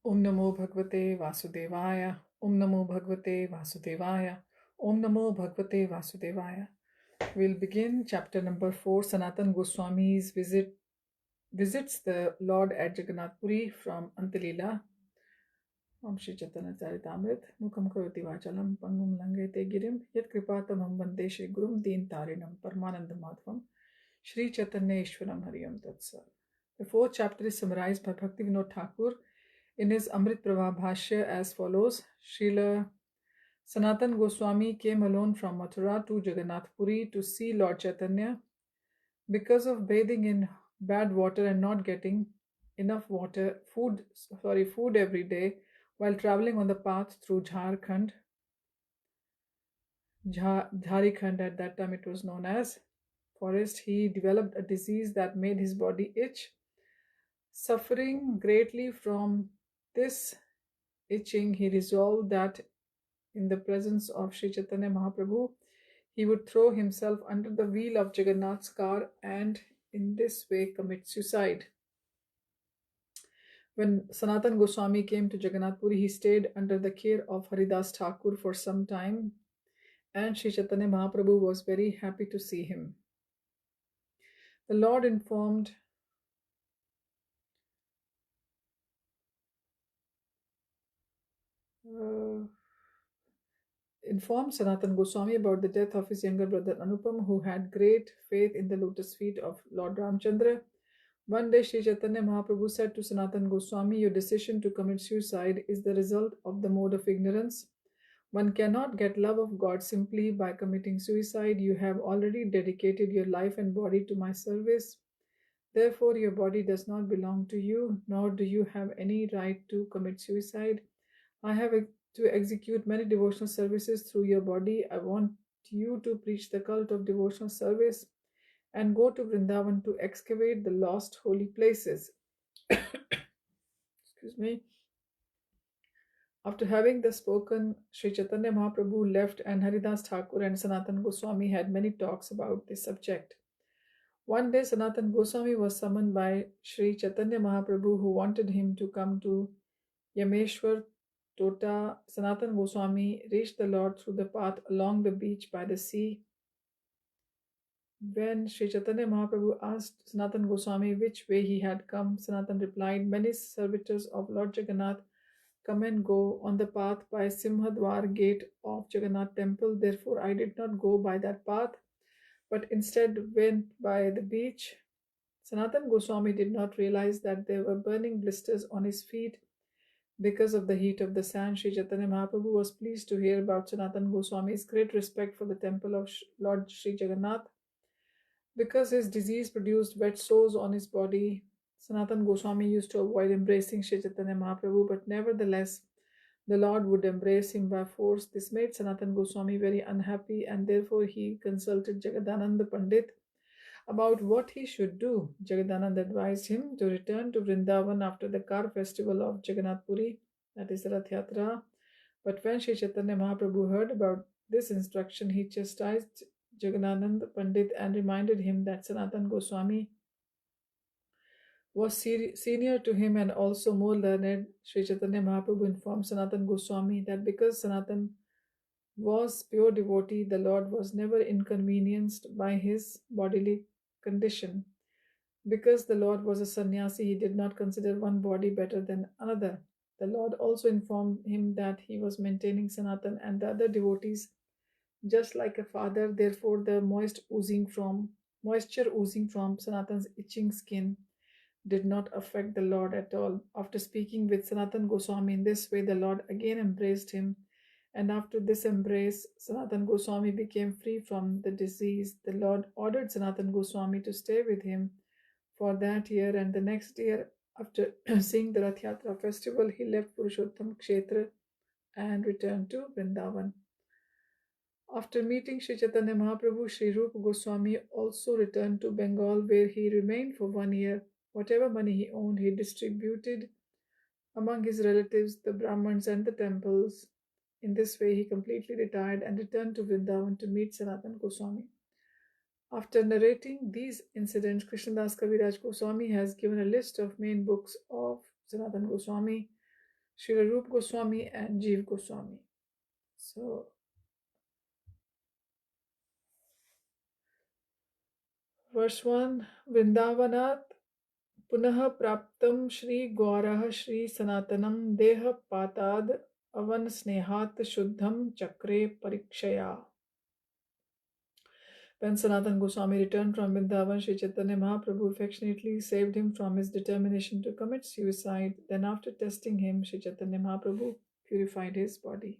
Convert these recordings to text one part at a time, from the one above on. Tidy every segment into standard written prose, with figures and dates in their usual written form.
Om Namo Bhagavate Vasudevaya. Om Namo Bhagavate Vasudevaya. Om Namo Bhagavate Vasudevaya. We'll begin chapter number 4. Sanātana Gosvāmī's visits the Lord at Jagannath Purī from Antalila. Om Shri Chaitanya Charitamrit. Mukam Karoti Vachalam Pangum Langete Girim. Yat Kripatamam Vande Shri Gurum Deen Tarinam Paramananda Madhvam. Shri Chaitanya Ishwaram Hariyam Tatsat. The fourth chapter is summarized by Bhaktivinoda Thakur in his Amrit Prabha Bhashya as follows. Srila Sanātana Gosvāmī came alone from Mathura to Jagannath Puri to see Lord Chaitanya. Because of bathing in bad water and not getting enough food every day while traveling on the path through Jharkhand, at that time it was known as forest, he developed a disease that made his body itch. Suffering greatly from this itching, he resolved that in the presence of Sri Chaitanya Mahaprabhu, he would throw himself under the wheel of Jagannath's car and in this way commit suicide. When Sanātana Gosvāmī came to Jagannath Puri, he stayed under the care of Haridas Thakur for some time, and Sri Chaitanya Mahaprabhu was very happy to see him. The Lord informed Sanātana Gosvāmī about the death of his younger brother Anupam, who had great faith in the lotus feet of Lord Ramchandra. One day Sri Chaitanya Mahaprabhu said to Sanātana Gosvāmī, your decision to commit suicide is the result of the mode of ignorance. One cannot get love of God simply by committing suicide. You have already dedicated your life and body to my service. Therefore, your body does not belong to you, nor do you have any right to commit suicide. I have to execute many devotional services through your body. I want you to preach the cult of devotional service and go to Vrindavan to excavate the lost holy places. Excuse me. After having thus spoken, Sri Chaitanya Mahaprabhu left, and Haridas Thakur and Sanātana Gosvāmī had many talks about this subject. One day, Sanātana Gosvāmī was summoned by Sri Chaitanya Mahaprabhu, who wanted him to come to Yameshwar Tota. Sanātana Gosvāmī reached the Lord through the path along the beach by the sea. When Sri Chaitanya Mahaprabhu asked Sanātana Gosvāmī which way he had come, Sanātana replied, many servitors of Lord Jagannath come and go on the path by Simhadwar gate of Jagannath temple. Therefore, I did not go by that path, but instead went by the beach. Sanātana Gosvāmī did not realize that there were burning blisters on his feet because of the heat of the sand. Sri Chaitanya Mahaprabhu was pleased to hear about Sanātana Gosvāmī's great respect for the temple of Lord Sri Jagannath. Because his disease produced wet sores on his body, Sanātana Gosvāmī used to avoid embracing Sri Chaitanya Mahaprabhu, but nevertheless, the Lord would embrace him by force. This made Sanātana Gosvāmī very unhappy, and therefore he consulted Jagannātha Pandit about what he should do. Jagannātha advised him to return to Vrindavan after the car festival of Jagannath Puri, that is the Rath Yatra. But when Sri Chaitanya Mahaprabhu heard about this instruction, he chastised Jagannātha Pandit and reminded him that Sanātana Gosvāmī was senior to him and also more learned. Sri Chaitanya Mahaprabhu informed Sanātana Gosvāmī that because Sanātana was pure devotee, the Lord was never inconvenienced by his bodily condition. Because the Lord was a sannyasi, he did not consider one body better than another. The Lord also informed him that he was maintaining Sanātana and the other devotees just like a father. Therefore, the moisture oozing from Sanātana's itching skin did not affect the Lord at all. After speaking with Sanātana Gosvāmī in this way, the Lord again embraced him, and after this embrace, Sanātana Gosvāmī became free from the disease. The Lord ordered Sanātana Gosvāmī to stay with him for that year, and the next year, after seeing the Rath Yatra festival, he left Purushottam Kshetra and returned to Vrindavan. After meeting Sri Chaitanya Mahaprabhu, Sri Rupa Goswami also returned to Bengal, where he remained for 1 year. Whatever money he owned, he distributed among his relatives, the Brahmins, and the temples. In this way, he completely retired and returned to Vrindavan to meet Sanātana Goswami. After narrating these incidents, Krishnadas Kaviraj Goswami has given a list of main books of Sanātana Goswami. Srila Rupa Goswami and Jeev Goswami. So, verse 1, Vrindavanat Punaha Praptam Shri Gaurah Shri Sanātanam Deha Patad Avan Snehat Shuddham Chakre Parikshaya. When Sanatana Goswami returned from Vrindavan, Sri Chaitanya Mahaprabhu affectionately saved him from his determination to commit suicide. Then, after testing him, Sri Chaitanya Mahaprabhu purified his body.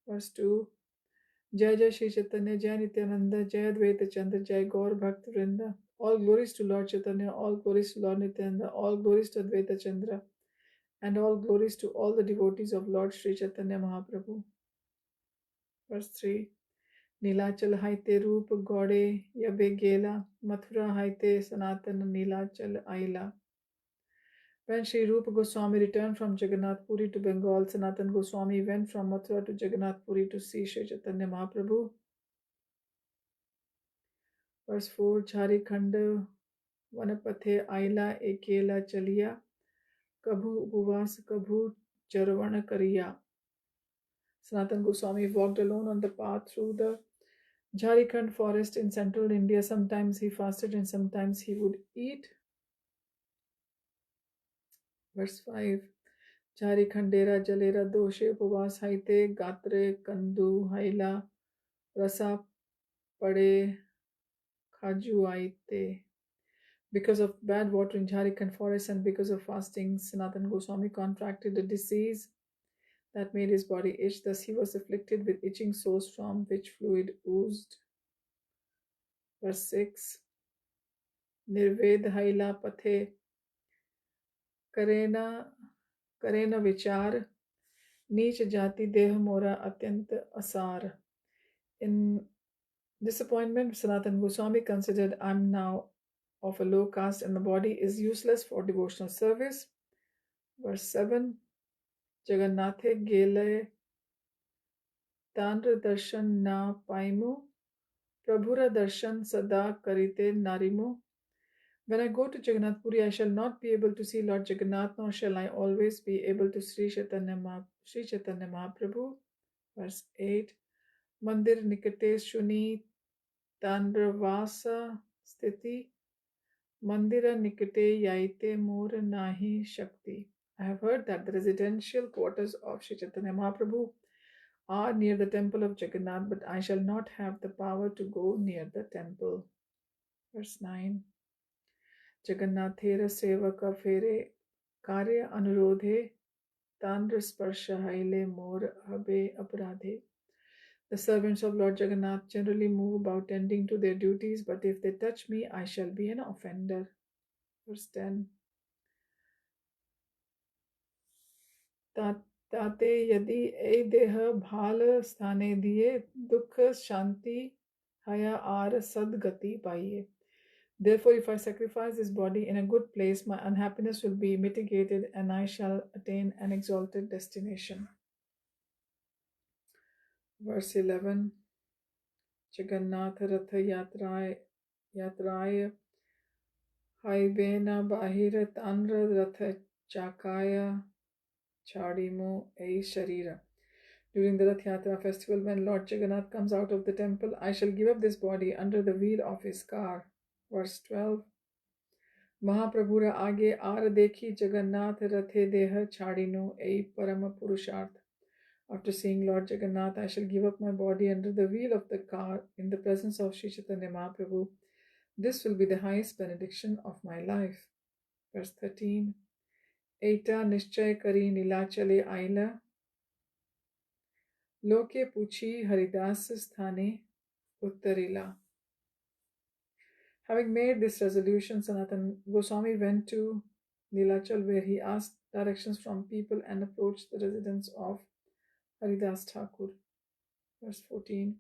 Verse 2, Jai Jai Shri Chaitanya, Jai Nityananda, Jai Advaita Chandra, Jai Gaur Bhakt Vrinda. All glories to Lord Chaitanya, all glories to Lord Nityananda, all glories to Advaita Chandra, and all glories to all the devotees of Lord Sri Chaitanya Mahaprabhu. Verse 3, Nilachal haite roop gode yabe gela, Mathura haite Sanatana Nilachal aila. When Sri Rupa Goswami returned from Jagannath Puri to Bengal, Sanatana Goswami went from Mathura to Jagannath Puri to see Sri Chaitanya Mahaprabhu. Verse 4, Jharikhand Vanapathe aila ekela chaliya, Kabhu upavas kabhu charvana kariya. Sanatana Goswami walked alone on the path through the Jharikhand forest in central India. Sometimes he fasted and sometimes he would eat. Verse 5, Jharikhandera jalera doshe upavas haite gatre kandu haila rasa pade khaju aite. Because of bad water in Jharikhand forest and because of fasting, Sanatana Goswami contracted a disease that made his body itch. Thus he was afflicted with itching sores from which fluid oozed. Verse 6, Nirved haila pathe karena vichar Neech jati deh mora atyant asar. In disappointment, Sanatana Goswami considered, I am now of a low caste and my body is useless for devotional service. Verse 7, Jagannāthe gele Tandra darshan na paimu, Prabhura darshan sada karite narimu. When I go to Jagannath Puri, I shall not be able to see Lord Jagannath, nor shall I always be able to see Sri Chaitanya Mahaprabhu. Verse 8, Mandir nikate shuni Tandravasa sthiti, Mandira nikate yaite mor nahi shakti. I have heard that the residential quarters of Sri Chaitanya Mahaprabhu are near the temple of Jagannath, but I shall not have the power to go near the temple. Verse 9, Jagannathera sevaka fere karya anurodhe Tandra sparsha haile mor habe aparadhe. The servants of Lord Jagannath generally move about tending to their duties, but if they touch me, I shall be an offender. Verse 10, Tate yadi e deha bhal sthane diye dukha shanti haya ar sadgati paiye. Therefore, if I sacrifice this body in a good place, my unhappiness will be mitigated and I shall attain an exalted destination. Verse 11, Jagannātha Ratha Yatraya Haivena Bahira Tandra Ratha Chakaya Chadimo E Sharira. During the Rath Yatra festival, when Lord Jagannath comes out of the temple, I shall give up this body under the wheel of his car. Verse 12, Mahaprabhura age ar dekhi Jagannath Rathe Deha Chadino E Parama Purusharth. After seeing Lord Jagannath, I shall give up my body under the wheel of the car in the presence of Sri Chaitanya Mahaprabhu. This will be the highest benediction of my life. Verse 13, Eita nischay kari nilachale aila, Loke puchi haridas sthane uttarila. Having made this resolution, Sanatana Goswami went to Nilachal, where he asked directions from people and approached the residence of Haridas Thakur. Verse 14,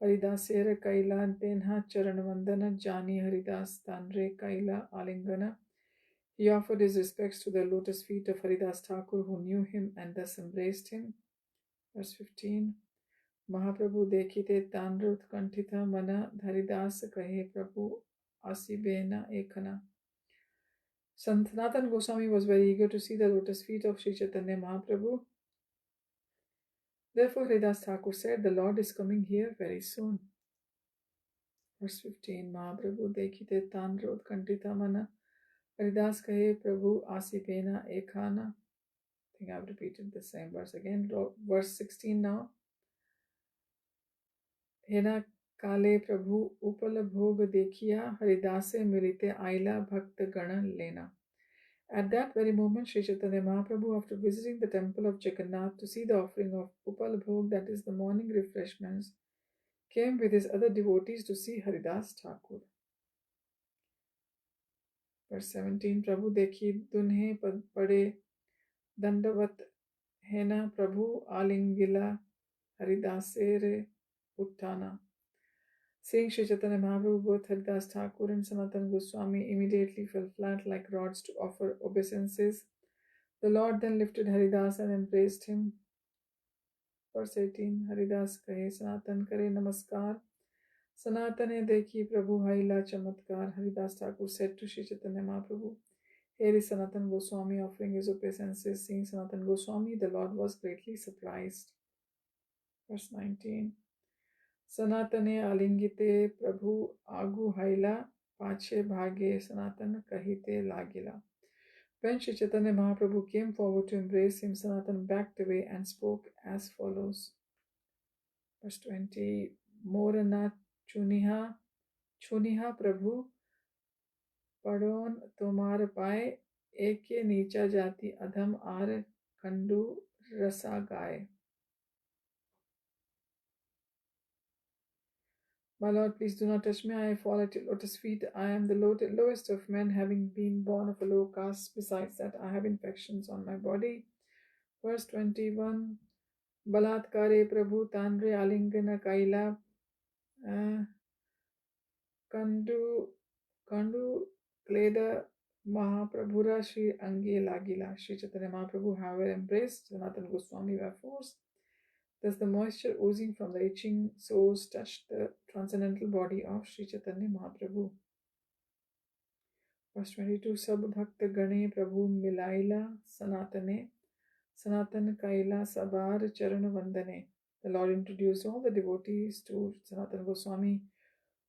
Haridasera Kaila Denha Charanavandana Jani Haridas Tanre Kaila Alingana. He offered his respects to the lotus feet of Haridas Thakur, who knew him and thus embraced him. Verse 15, Mahaprabhu dekhite Tandra Utkantita Mana Haridas Kahe Prabhu Asibena Ekana. Sanātana Gosvāmī was very eager to see the lotus feet of Sri Chaitanya Mahaprabhu. Therefore, Haridas Thakur said, "The Lord is coming here very soon." Verse 15, Mahaprabhu dekhite tanrod kantita mana. Haridas kahe Prabhu asipena ekhana. I think I've repeated the same verse again. Verse 16 now. Hena kale Prabhu upala bhog dekhiya Haridase milite aila bhakta gana lena. At that very moment, Sri Chaitanya Mahaprabhu, after visiting the temple of Jagannātha to see the offering of upal bhog, that is the morning refreshments, came with his other devotees to see Haridas Thakur. Verse 17, Prabhu dekhi dunhe pade dandavat hena Prabhu alingila Haridasere uttana. Seeing Sri Chaitanya Mahaprabhu, both Haridas Thakur and Sanātana Gosvāmī immediately fell flat like rods to offer obeisances. The Lord then lifted Haridas and embraced him. Verse 18, Haridas kahe Sanatan kare namaskar. Sanatane dekhi Prabhu haila chamatkar. Haridas Thakur said to Sri Chaitanya Mahaprabhu, "Here is Sanatan Goswami offering his obeisances." Seeing Sanatan Goswami, the Lord was greatly surprised. Verse 19, Sanatane alingite Prabhu agu haila pache bhage Sanatan kahite lagila. When Sri Chaitanya Mahaprabhu came forward to embrace him, Sanatan backed away and spoke as follows. Verse 20, Morana chuniha Prabhu padon tomar pae eke nicha jati adham ar kandu rasa gaye. My Lord, please do not touch me. I fall at your lotus feet. I am the lowest of men, having been born of a low caste. Besides that, I have infections on my body. Verse 21, Balatkare Prabhu Tanre Alingana Kaila Kandu Kleda Mahaprabhura Shri Ange Lagila. Sri Chaitanya Mahaprabhu, however, embraced Sanātana Goswami by force. Thus the moisture oozing from the itching sores touched the transcendental body of Sri Chaitanya Mahaprabhu. Verse 22, Sab Bhakta Gane Prabhu Milaila Sanatane Sanatan Kaila Sabar Charana Vandane. The Lord introduced all the devotees to Sanātana Goswami,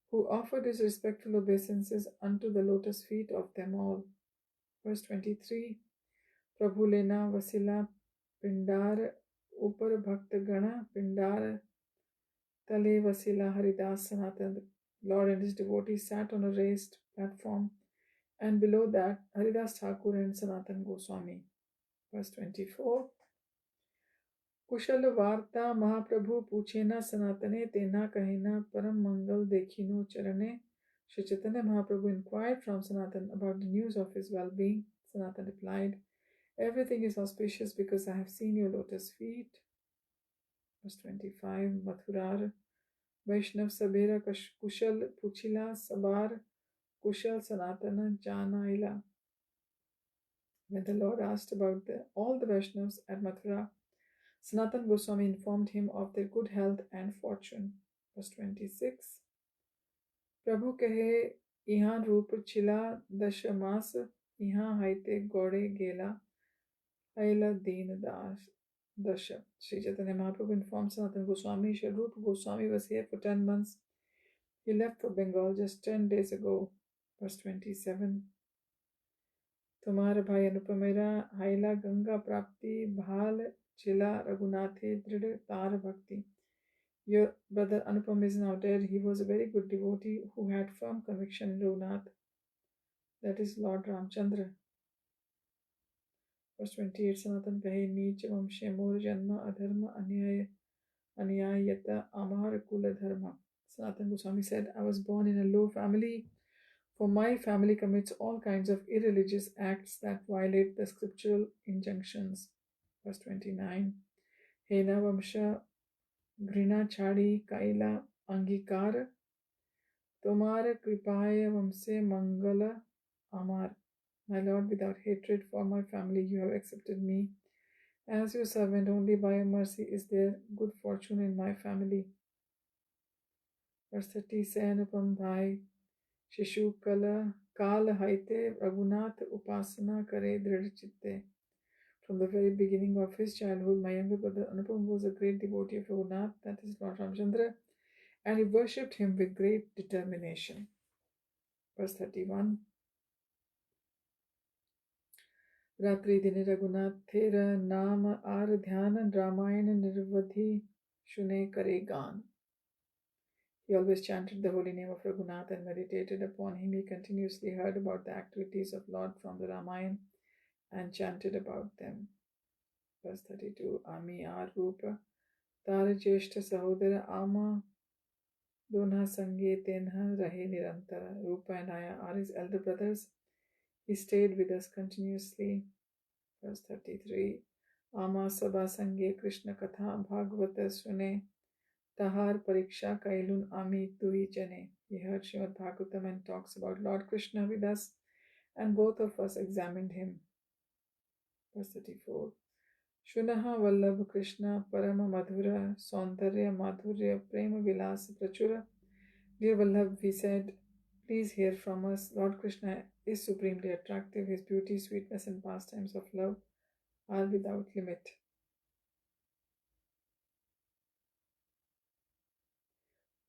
who offered his respectful obeisances unto the lotus feet of them all. Verse 23, Prabhu Lena Vasila Pindar Upar Bhakta Gana Pindar Tale Vasila Haridas Sanatan. The Lord and his devotees sat on a raised platform, and below that Haridas Thakur and Sanatan Goswami. Verse 24, Kushal Varta Mahaprabhu Puchena Sanatane Tena Kahena Param Mangal Dekhino Charane. Sri Chaitanya Mahaprabhu inquired from Sanatan about the news of his well-being. Sanatan replied, "Everything is auspicious because I have seen your lotus feet." Verse 25, Mathurar Vaishnav Sabera Kushal Puchila Sabar Kushal Sanatana Janaila. When the Lord asked about all the Vaishnavas at Mathura, Sanatan Goswami informed him of their good health and fortune. Verse 26, Prabhu kahe ihan roop chila dashamas ihan haite gode gela aila deen dasha. Sri Chaitanya Mahaprabhu informed Sanatan Goswami, Shri Rupa Goswami was here for 10 months. He left for Bengal just 10 days ago. Verse 27, तुम्हारा भाई अनुपमेरा हाइला गंगा प्राप्ति भाल चिला रघुनाथे दृढ़ तार bhakti. Your brother Anupam is now dead. He was a very good devotee who had firm conviction in Raghunath, that is Lord Ramchandra. Verse 28, Sanatan kahe neech vamshe mor janma adharma anyayata amar kula dharma. Sanatan Goswami said, I was born in a low family, for my family commits all kinds of irreligious acts that violate the scriptural injunctions. Verse 29, Hena Vamsha Grina Chadi Kaila Angikar Tomar Kripaya Vamse Mangala Amar. My Lord, without hatred for my family, you have accepted me. As your servant, only by your mercy is there good fortune in my family. Verse 30, Say Anupam Bhai Shishu Kala काल हाइते Raghunath upasana kare drid chitte. From the very beginning of his childhood, my younger brother Anupam was a great devotee of Raghunath, that is Lord Ramchandra, and he worshipped him with great determination. Verse 31. रात्रि दिन रघुनाथ तेरा नाम are ध्यान रामायण निर्वधि शुने करे गान. He always chanted the holy name of Raghunath and meditated upon him. He continuously heard about the activities of Lord from the Ramayana and chanted about them. Verse 32. Ami ar rupa tar jeshta sahodara ama donha sange tenha rahe nirantara. Rupa and Aya are his elder brothers. He stayed with us continuously. Verse 33. Ama sabha sange Krishna katha bhagavata sune tahar pariksha kailun ami tui jane. He heard Srimad Bhagavatam and talks about Lord Krishna with us, and both of us examined him. Verse 34. Shunaha vallabh Krishna parama madhura saundarya madhurya prema vilasa prachura. Dear Vallabh, we said, please hear from us. Lord Krishna is supremely attractive. His beauty, sweetness, and pastimes of love are without limit.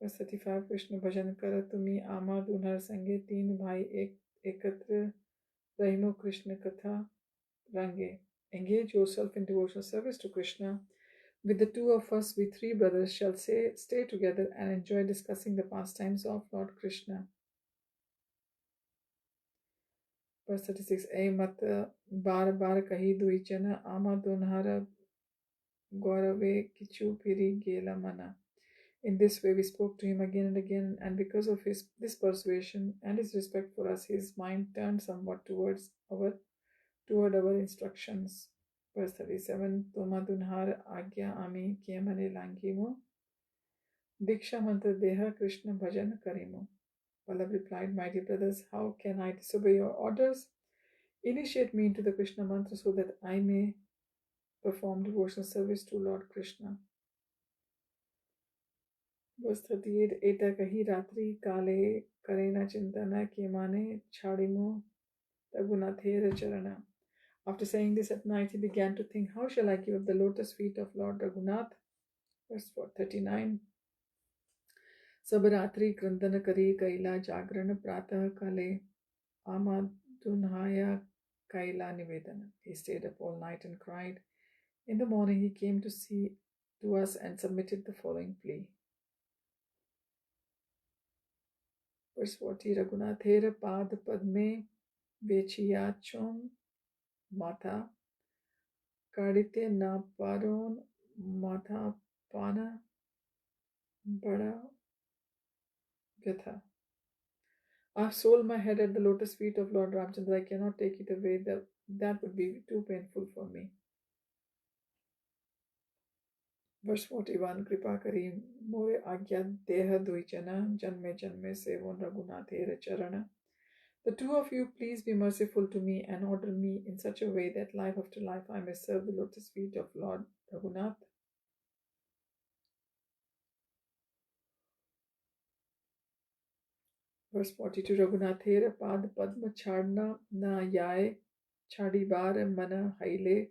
Verse 35. Krishna bhajan kara tumi ama dunar sange teen bhai ekatra rahimo Krishna katha range. Engage yourself in devotional service to Krishna. With the two of us, we three brothers shall stay together and enjoy discussing the pastimes of Lord Krishna. Verse 36. Ay mat bar bar kahi dui jana ama donhara gaurave kichu piri gela mana. In this way we spoke to him again and again, and because of this persuasion and his respect for us, his mind turned somewhat toward our instructions. Verse 37. Toma dunhar agya ami kiamane langimo diksha mantra deha Krishna bhajan karimo. Vallabh replied, my dear brothers, how can I disobey your orders? Initiate me into the Krishna mantra so that I may perform devotional service to Lord Krishna. Verse 38. Eta kahi ratri kale karena chintana kemane chadimo Raghunathera charana. After saying this at night, he began to think, how shall I give up the lotus feet of Lord Raghunath? Verse 39. Sabratri krandana kari kaila jagrana pratah kale amadunhaya kaila nivedana. He stayed up all night and cried. In the morning he came to us and submitted the following plea. Verse 40. Raghunathera pad padme vechiyachon mata kadite na paron mata pana bada vyatha. I have sold my head at the lotus feet of Lord Ramchandra. I cannot take it away. That would be too painful for me. Verse 41. Kripa kari more agya deha duijana janme janme sevon Raghunathera charana. The two of you, please be merciful to me and order me in such a way that life after life I may serve the lotus feet of Lord Raghunath. Verse 42. Raghunathera pad padma chadna na yae chadibar mana haile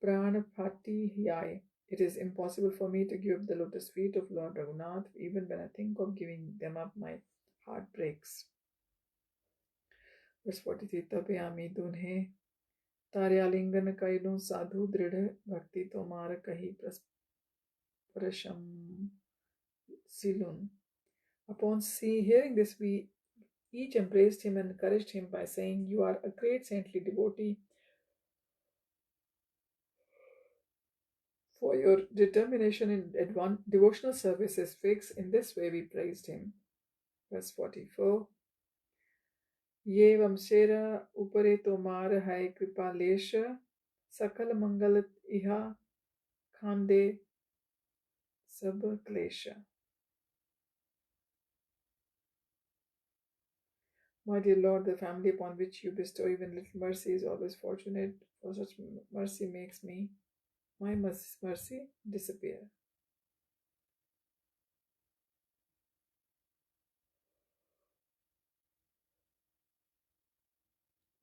prana phati yae. It is impossible for me to give up the lotus feet of Lord Raghunath. Even when I think of giving them up, my heart breaks. Verse 43. Tapyami dunhe Taryalingan kailun sadhu dridha bhakti tomar kahi prasam silun. Upon hearing this, we each embraced him and encouraged him by saying, you are a great saintly devotee. For your determination in devotional service is fixed. In this way we praised him. Verse 44. Ye vamsera upare tomar hai kripa lesha sakal mangal iha khande sab klesha. My dear Lord, the family upon which you bestow even little mercy is always fortunate, for such mercy makes my mercy disappear.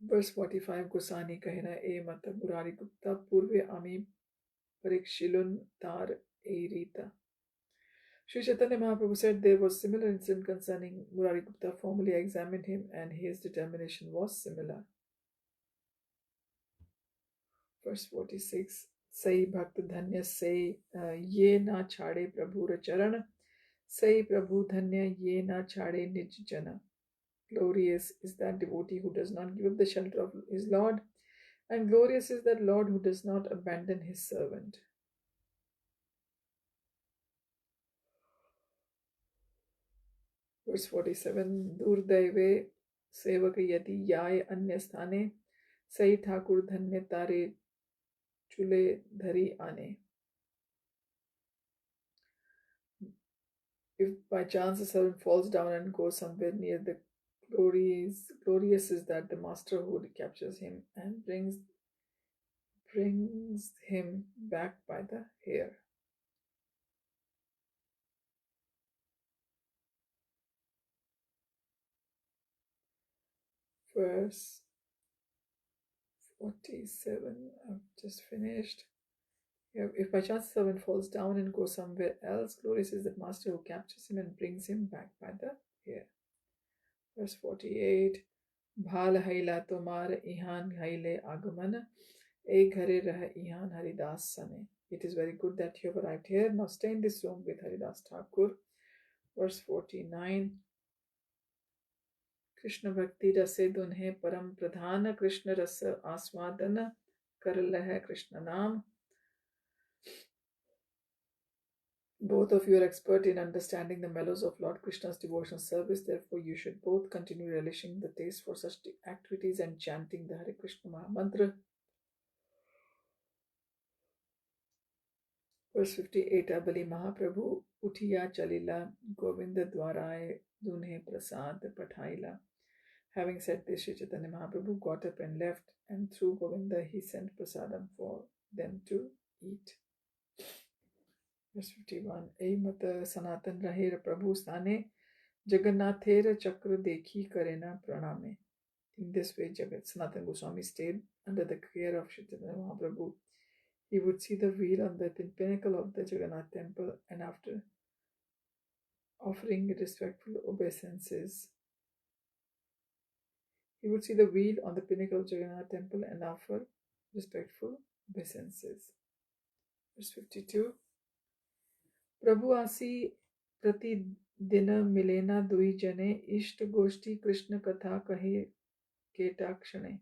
Verse 45, Gosani kahena e mata Murari Gupta purve ami parikshilun tar erita. Sri Chaitanya Mahaprabhu said there was similar incident concerning Murari Gupta. Formally examined him and his determination was similar. Verse 46, Sai Bhakt Dhanya Sai Ye na chade Prabhu Charan Sai Prabhu Dhanya Ye na chade Nij Jana. Glorious is that devotee who does not give up the shelter of his Lord, and glorious is that Lord who does not abandon his servant. Verse 47, Durdaive Sevakayati Yai Anyasthane Sai Thakur Dhanya Tare Chule Dhari Ane. If by chance a servant falls down and goes somewhere near the glorious is that the master who captures him and brings him back by the hair. Verse 47, I've just finished. If by chance a servant falls down and goes somewhere else, glorious is the master who captures him and brings him back by the hair. Verse 48, Bhal haila tomar ihan haile agaman e ghare rah ihan Haridas sane. It is very good that you have arrived here. Now stay in this room with Haridas Thakur. Verse 49, Krishna Bhakti Rase Dunhe Param Pradhana Krishna Rasa Aswadana Karla hai Krishna Naam. Both of you are expert in understanding the mellows of Lord Krishna's devotional service. Therefore, you should both continue relishing the taste for such activities and chanting the Hare Krishna Maha Mantra. Verse 58, Abali Mahaprabhu Uthiya Chalila Govinda Dwaraye Dunhe Prasad Pathaila. Having said this, Sri Chaitanya Mahaprabhu got up and left, and through Govinda he sent prasadam for them to eat. Verse 51, Ei mata Sanātana rahera Prabhu stane Jagannāthera chakra dekhi karena praname. In this way, Sanātana Gosvāmī stayed under the care of Sri Chaitanya Mahaprabhu. He would see the wheel on the pinnacle of the Jagannath temple, and after offering respectful obeisances, he would see the wheel on the pinnacle of Jagannath temple and offer respectful obeisances. Verse 52, Prabhu asi prati dina milena dui jane ishta goshti Krishna katha kahe ketakshane.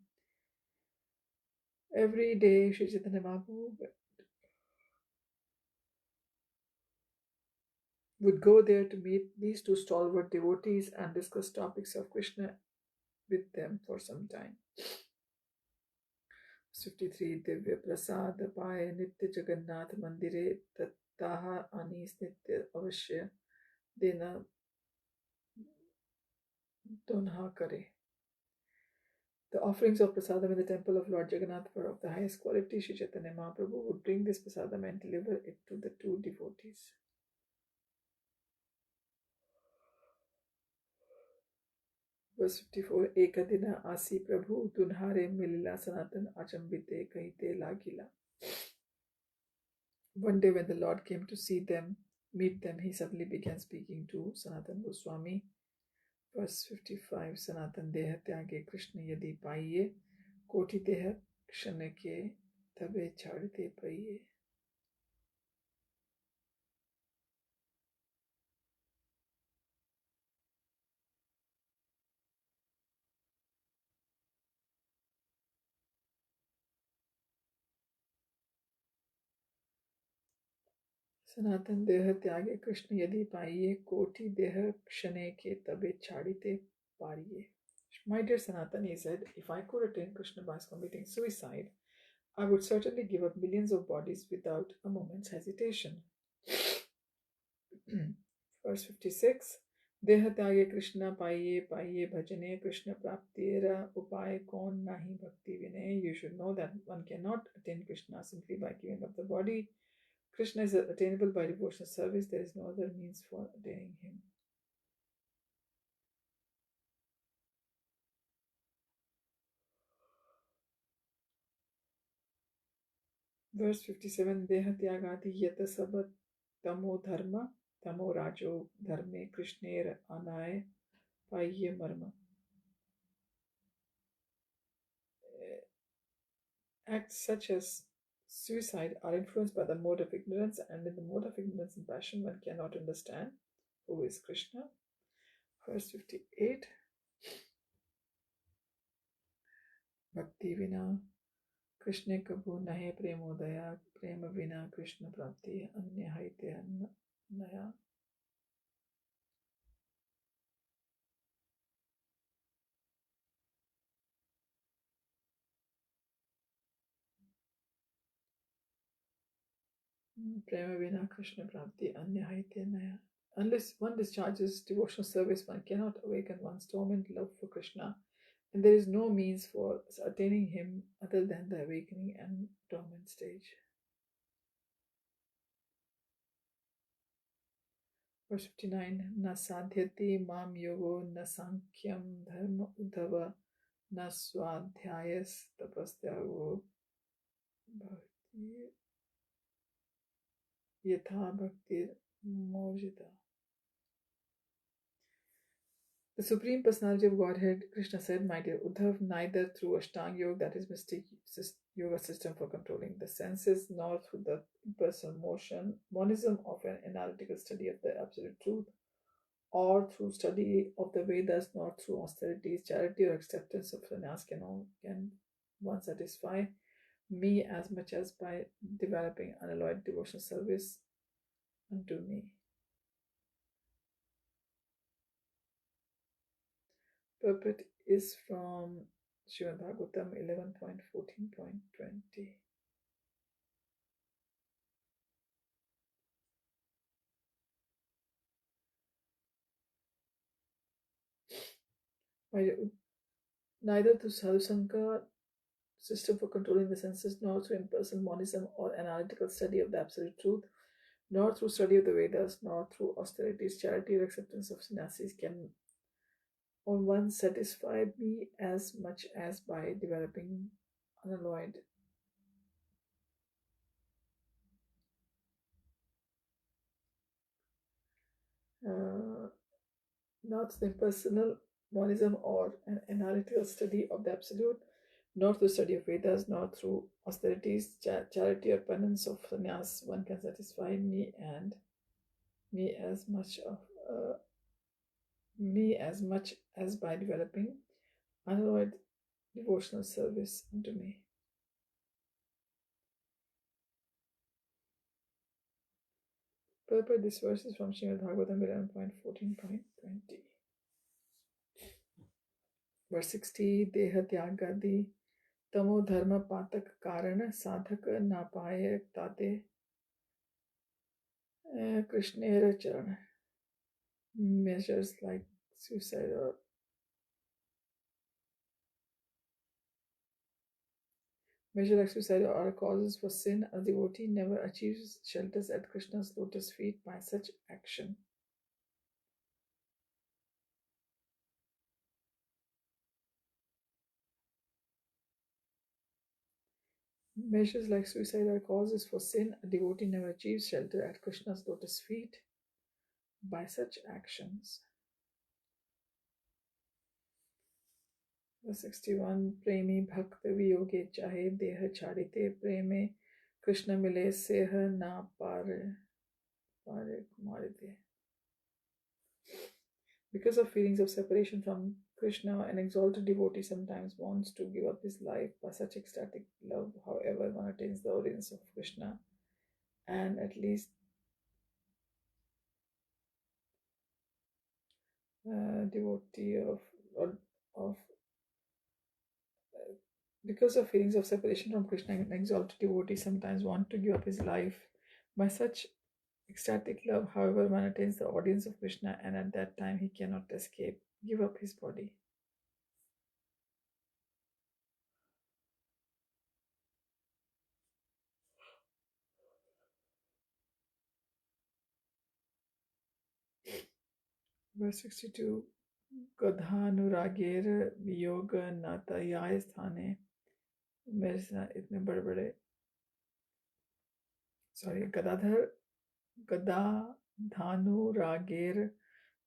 Every day, Sri Chaitanya Mahaprabhu would go there to meet these two stalwart devotees and discuss topics of Krishna with them for some time. 53, Divya Prasad Paye Nitya Jagannath Mandire Tattaha Anis Nitya Avashya Dena Donha Kare. The offerings of prasadam in the temple of Lord Jagannath were of the highest quality. Sri Chaitanya Mahaprabhu would bring this prasadam and deliver it to the two devotees. Verse 54, Ekadina Asi Prabhu Dunhare Milila Sanatan Achambite Kahite Lagila. One day when the Lord came to meet them, he suddenly began speaking to Sanātana Gosvāmī. Verse 55, Sanātana Deha Tyage Krishna Yadi Paiye Koti Deha Kshana Ke Tabe Chadite Paiye. Sanātana Deha Tyage Krishna Yadi Paiye Koti Deha Kshane Ke Tabe Chadite Pariye. My dear Sanātana, he said, if I could attain Krishna by committing suicide, I would certainly give up millions of bodies without a moment's hesitation. Verse 56, Deha Tyage Krishna Paiye Paiye Bhajane Krishna Praptira Upaye Kon Nahi Bhakti Vinay. You should know that one cannot attain Krishna simply by giving up the body. Krishna is attainable by devotional service. There is no other means for attaining him. Verse 57, Deha Tyagati Yata Sabat Tamo Dharma Tamo Rajo Dharme Krishner Anay Payye Marma. Acts such as suicide are influenced by the mode of ignorance, and in the mode of ignorance and passion, one cannot understand who is Krishna. Verse 58, Bhakti Vina Krishna Kabhu Nahe Premodaya Prema Vina Krishna Prapti Anya Haite Naya. Prema Vina Krishna Prapti Anya Haite Naya. Unless one discharges devotional service, one cannot awaken one's dormant love for Krishna, and there is no means for attaining him other than the awakening and dormant stage. Verse 59, Na sadhyati mam yogo na sankyam dharma udhava na swadhyayas tapastyago bhakti yatha bhaktir mojita. The Supreme Personality of Godhead, Krishna said, My dear Uddhav, neither through Ashtanga Yoga, that is mystic yoga system for controlling the senses, nor through the impersonal monism of an analytical study of the absolute truth, or through study of the Vedas, nor through austerities, charity, or acceptance of sannyas can one satisfy me as much as by developing unalloyed devotional service unto me. Purport is from Srimad Bhagavatam 11.14.20. Neither through sadhusanka system for controlling the senses, nor through impersonal monism or analytical study of the absolute truth, nor through study of the Vedas, nor through austerities, charity, or acceptance of sannyasis can one satisfy me as much as by developing unalloyed not the impersonal monism or an analytical study of the absolute, nor through study of Vedas, nor through austerities, charity, or penance of sannyas, one can satisfy me and me as much as by developing unalloyed devotional service unto me. Purport, this verse is from Srimad Bhagavatam 11.14.20. Verse 60, Deha Tyagadi Tamo Dharma Patak Karana Sadhaka Napaya Tate Krishnera Charana. Measures like suicide or causes for sin, a devotee never achieves shelters at Krishna's lotus feet by such action. Measures like suicide are causes for sin, a devotee never achieves shelter at Krishna's lotus feet by such actions. Verse 61, Premi Bhakta Viyoge Chahe Deha Chadite Preme Krishna Mile Seha Na Pare Kumarite. Because of feelings of separation from Krishna, an exalted devotee sometimes wants to give up his life. By such ecstatic love, however, one attains the audience of Krishna, and at least devotee because of feelings of separation from Krishna, an exalted devotee sometimes wants to give up his life. By such ecstatic love, however, one attains the audience of Krishna, and at that time he cannot give up his body. Verse 62, Gadhanurager Viyoga Nata Yaya Sthane. मेरे इतने बड़े बड़े Gadadhar Gadadhanu Rager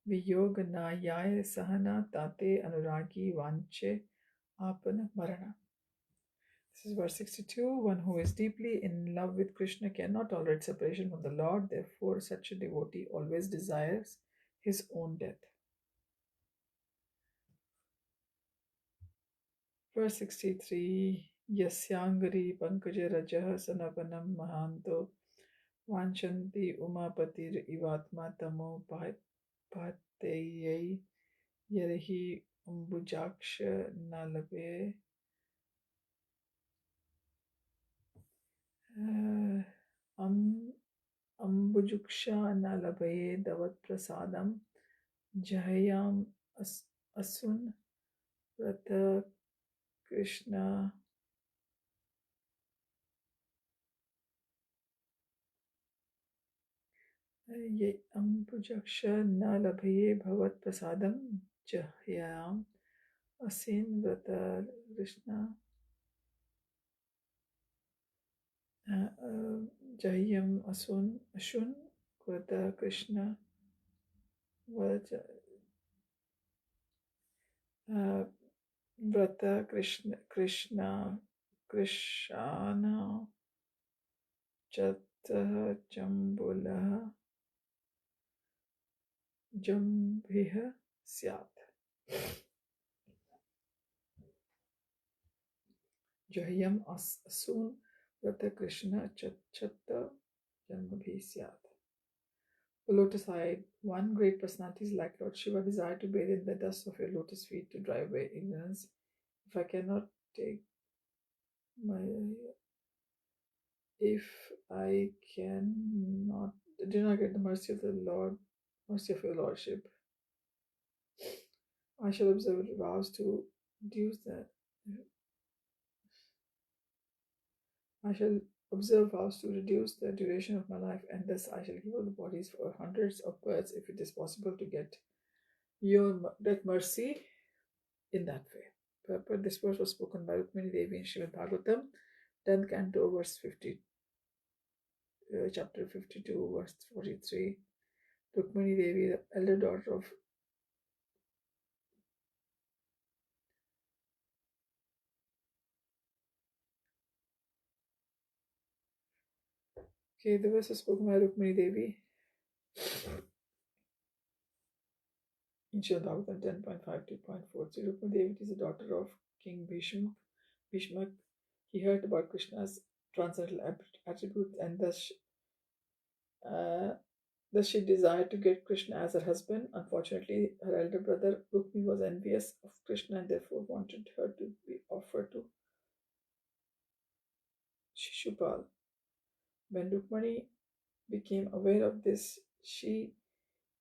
Viyoganayaya Sahana Tate Anuragi Vanche Apana Marana. This is verse 62. One who is deeply in love with Krishna cannot tolerate separation from the Lord. Therefore, such a devotee always desires his own death. Verse 63. Yasyangari Pankaja Rajah Sanapanam Mahanto Vanchanti Umapatir Ivatma Tamo Pateyai Yarahi Umbujaksha Nalabe Ambujuksha Nalabaye Davat Prasadam Jayam Asun Rata Krishna Ambujaksha Nalabhaye Bhavat Prasadam Jayam Asin Rata Krishna Jahyam Ashun Krata Krishna Vrata Krishna Chatah Jambulaha Jambhiha Syat. Jahyam Asun Vrata Krishna Chatta Jambhi Syat. The lotus eyed one, great personalities like Lord Shiva desire to bathe in the dust of your lotus feet to drive away ignorance. If I cannot take my if I cannot do not get the mercy of the Lord, mercy of your Lordship, I shall observe vows to reduce the duration of my life, and thus I shall give up the bodies for hundreds of births if it is possible to get that mercy in that way. But this verse was spoken by Rukmini Devi in Srimad Bhagavatam, 10th canto, verse 50, chapter 52, verse 43. Rukmini Devi, the elder daughter of the verse was spoken by Rukmini Devi in Srimad Bhagavatam 10.52.40. Rukmini Devi is the daughter of King Bhishma. He heard about Krishna's transcendental attributes, and thus she desired to get Krishna as her husband. Unfortunately, her elder brother Rukmi was envious of Krishna and therefore wanted her to be offered to Shishupal. When Rukmani became aware of this, she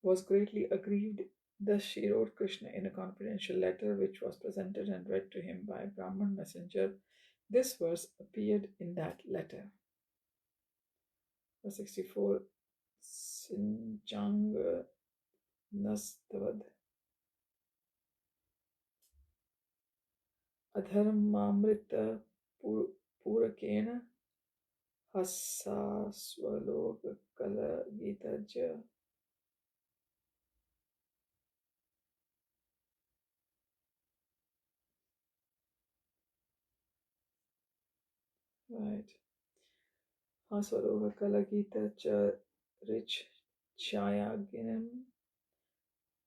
was greatly aggrieved. Thus she wrote Krishna in a confidential letter which was presented and read to him by a Brahman messenger. This verse appeared in that letter. Verse 64. Sinchang Nastavad Adharmamrita Purakena Hasaswaloka Kala Gita Ja. Right. Haswaloka Kala Gita Cha Rich Chayaginam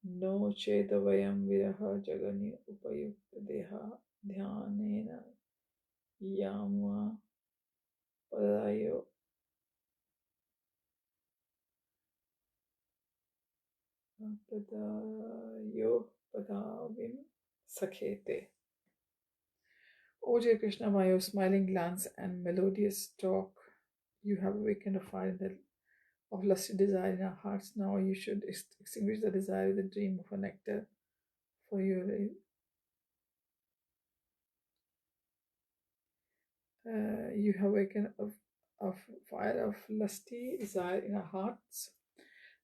No Chedavayam Viraha Jagani Upayukta Deha Dhyanena Yama Padayo Padavim Sakhete. O dear Krishna, by your smiling glance and melodious talk, you have awakened a fire of lusty desire in our hearts. Now you should extinguish the desire with the dream of a nectar for your you have awakened a fire of lusty desire in our hearts.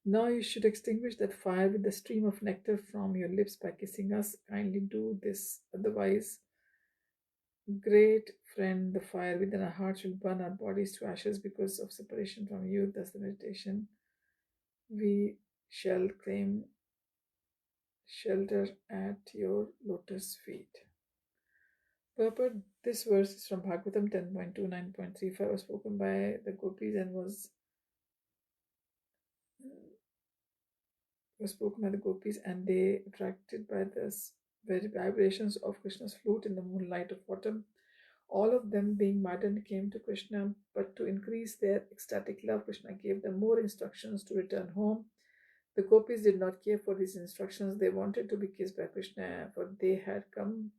Now you should extinguish that fire with the stream of nectar from your lips by kissing us. Kindly do this, otherwise Great friend, the fire within our hearts will burn our bodies to ashes because of separation from you. Thus, the meditation we shall claim shelter at your lotus feet. Purport: this verse is from Bhagavatam 10.29.35, was spoken by the gopis and was spoken by the gopis, and they attracted by the very vibrations of Krishna's flute in the moonlight of autumn. All of them, being maddened, came to Krishna, but to increase their ecstatic love, Krishna gave them more instructions to return home. The gopis did not care for these instructions. They wanted to be kissed by Krishna, for they had come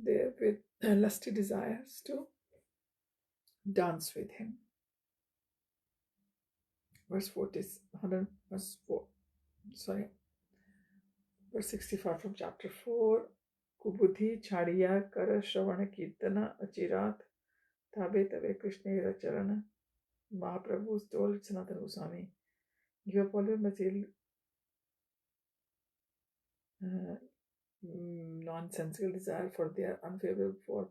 there with lusty desires to dance with him. Verse 40, verse 4, sorry, verse 65 from chapter 4. Kubudhi chadiya kara shravana kirtana achirat tabe tabe Krishna charana. Mahaprabhu told Sanātana Gosvāmī, you have followed material nonsensical desire, for they are unfavorable for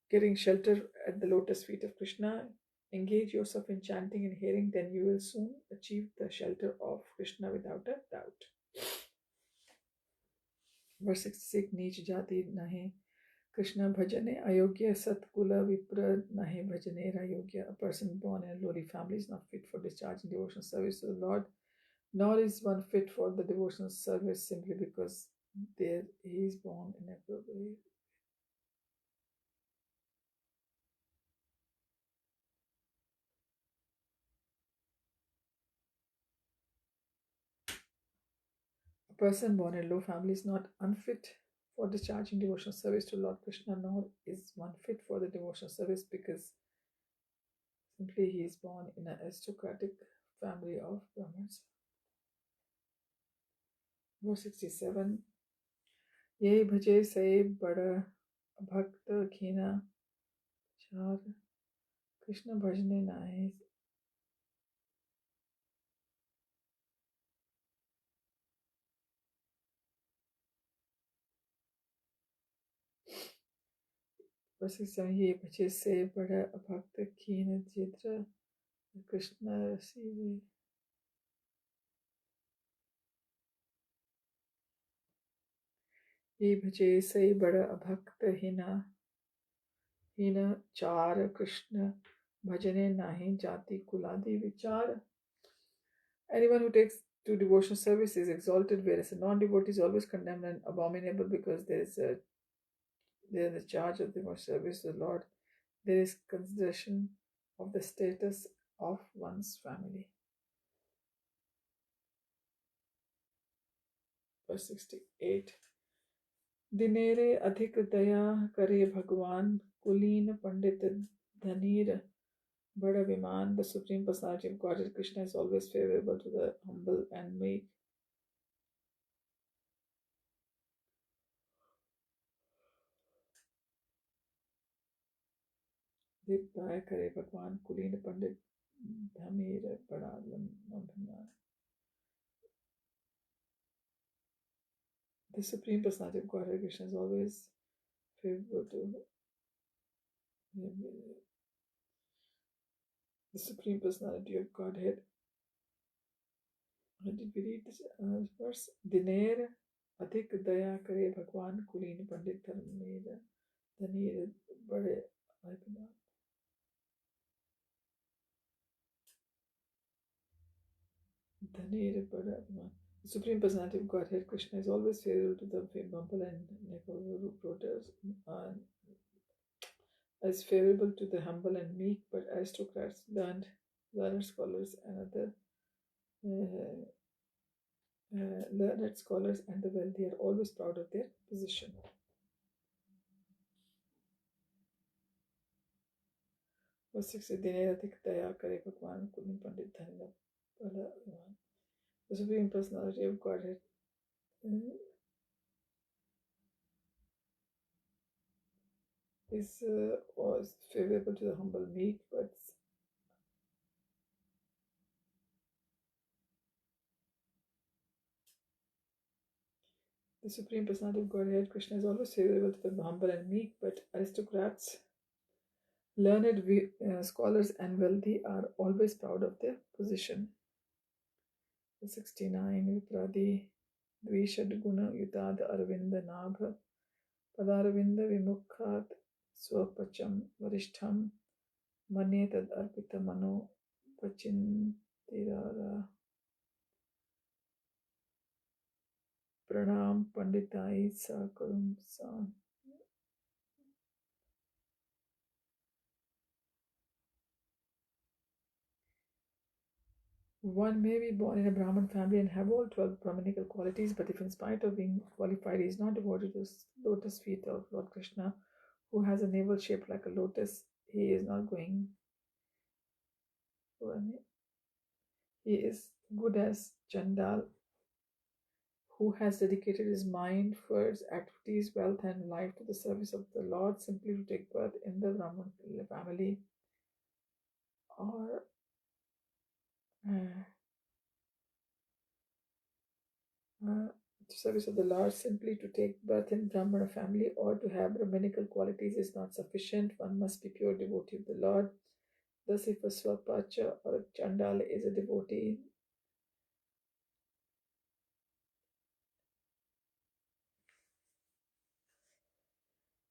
getting shelter at the lotus feet of Krishna. Engage yourself in chanting and hearing, then you will soon achieve the shelter of Krishna without a doubt. Verse 66, Neech jati nahi Krishna bhajane ayogya satkula vipra nahi bhajane ayogya. A person born in a lowly family is not fit for discharging devotional service to the Lord, nor is one fit for the devotional service simply because there he is born in a lowly. A person born in a low family is not unfit for discharging devotional service to Lord Krishna, nor is one fit for the devotional service because simply he is born in an aristocratic family of Brahmins. Verse 67, Ye bhaje say bada bhakta khina char Krishna bhajne nahi. Verse 67, Ye bhaje say bada bhakta khina jidra Krishna rasive. Ye bhaje say bada bhakta hina char Krishna bhajane nahi jati kuladi vichar. Anyone who takes to devotional service is exalted, whereas a non-devotee is always condemned and abominable because there is the charge of devotional service to the Lord. There is consideration of the status of one's family. Verse 68. Dinere adhik daya kare Bhagwan Kulin Pandit Dhanir Bada Viman. The Supreme Personality of Godhead Krishna is always favorable to the humble and meek. Adhik daya kare Bhagwan Kulin Pandit Dhamir Bada Viman. The Supreme Personality of Godhead Krishna is always favorable to the Supreme Personality of Godhead. Did we read this verse? Diner adhik daya kare Bhagwan Kulin Pandit Dhamir Dhanir Bade Viman. Dhanir Bada Viman. The Supreme Personality of Godhead Krishna is always favorable to the humble and is favorable to the humble and meek, but aristocrats, learned scholars, and other learned scholars and the wealthy are always proud of their position. Verse 60, the Supreme Personality of Godhead is always favorable to the humble meek, but the Supreme Personality of Godhead, Krishna is always favorable to the humble and meek, but aristocrats, learned scholars, and wealthy are always proud of their position. 69. Vipradi Dvishadguna Yutad Arvinda Nabha Padaravinda Vimukhat Swapacham Varishtham Manetad Arpita Mano Pachintirara Pranam Panditai Sakarum San. One may be born in a Brahmin family and have all 12 Brahminical qualities, but if in spite of being qualified he is not devoted to the lotus feet of Lord Krishna, who has a navel shaped like a lotus, he is not going. He is good as Chandal, who has dedicated his mind, words, activities, wealth, and life to the service of the Lord simply to take birth in the Brahmin family or to service of the Lord simply to take birth in Brahmana family or to have Brahminical qualities is not sufficient. One must be pure devotee of the Lord. Thus, if a Swapacha or a Chandala is a devotee,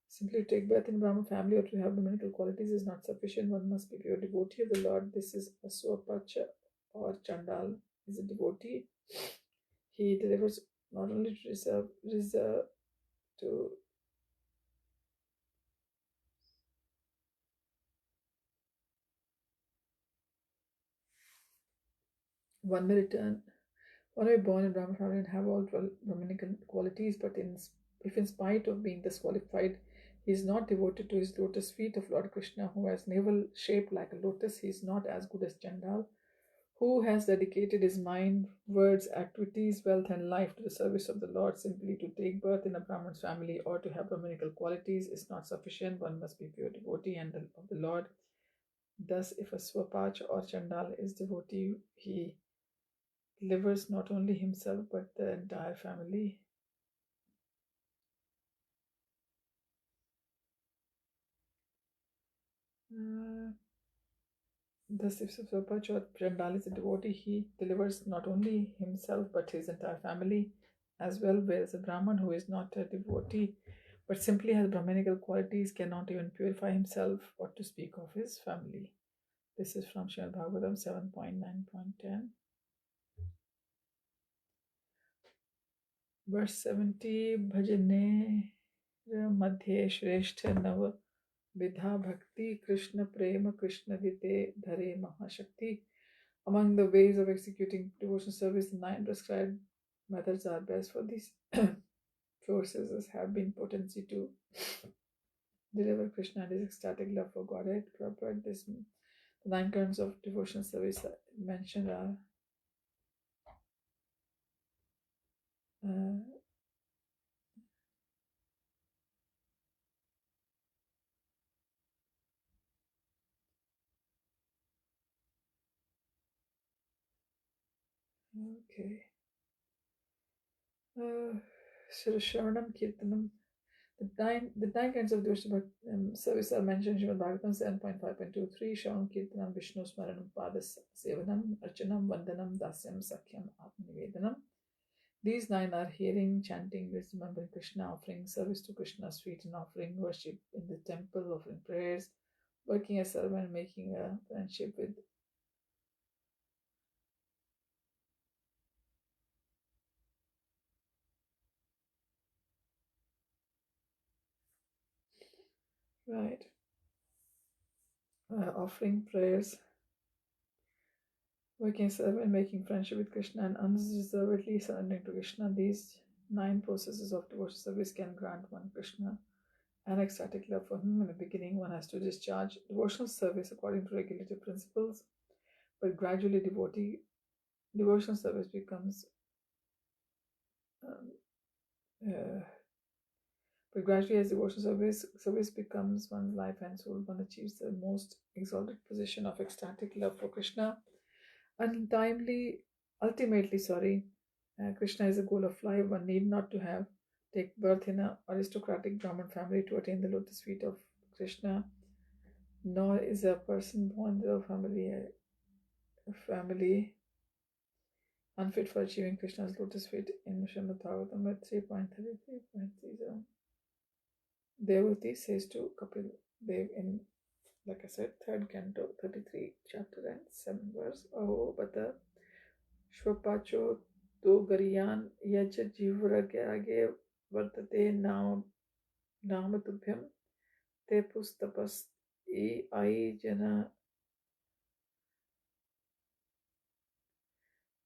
simply to take birth in Brahmana family or to have Brahminical qualities is not sufficient. One must be pure devotee of the Lord. This is a Swapacha or Chandal is a devotee. He delivers not only to reserve to one may return. One may be born in Brahmin family and have all 12 Brahminical qualities, but if in spite of being disqualified, he is not devoted to his lotus feet of Lord Krishna, who has navel shaped like a lotus, he is not as good as Chandal, who has dedicated his mind, words, activities, wealth, and life to the service of the Lord. Simply to take birth in a Brahmin's family or to have Brahminical qualities is not sufficient. One must be pure devotee and of the Lord. Thus, if a Swapach or Chandal is devotee, he delivers not only himself but the entire family. Thus, if Swapach or Chandal is a devotee, he delivers not only himself but his entire family as well, whereas a Brahman who is not a devotee but simply has Brahminical qualities cannot even purify himself, what to speak of his family. This is from Srimad Bhagavatam 7.9.10. Verse 70. Bhajane Madhye Shrestha Nava Vidha Bhakti Krishna Prema Krishna Dite Dhare Mahashakti. Among the ways of executing devotional service, the 9 prescribed methods are best for these processes have been potency to deliver Krishna and his ecstatic love for Godhead. Prabhupada, the 9 kinds of devotional service mentioned are okay. Sharanam Kirtanam. The nine kinds of devotional service are mentioned in Srimad Bhagavatam 7.5.23. Sharanam Kirtanam Vishnu Smaranam Padas Sevanam Archanam Vandanam Dasyam Sakyam Atmanivedanam. These 9 are hearing, chanting, remembering Krishna, offering service to Krishna's feet, and offering worship in the temple, offering prayers, working as servant, making a friendship with right, offering prayers, working as servant, making friendship with Krishna, and unreservedly surrendering to Krishna. These 9 processes of devotional service can grant one Krishna an ecstatic love for him. In the beginning, one has to discharge devotional service according to regulative principles, but gradually devotional service becomes but gradually as devotional service becomes one's life and soul, one achieves the most exalted position of ecstatic love for Krishna. Ultimately, Krishna is the goal of life. One need not to have take birth in an aristocratic Brahmin family to attain the lotus feet of Krishna, nor is a person born in a family unfit for achieving Krishna's lotus feet in Srimad Bhagavatam 3.33.30. Devati says to Kapil Dev in, like I said, 3rd canto, 33 chapter and 7 verse. Aho bata Shvapacho to Gariyan Yaja Jivragage Vartate Namatubhyam Te Pustapas E Ai Jana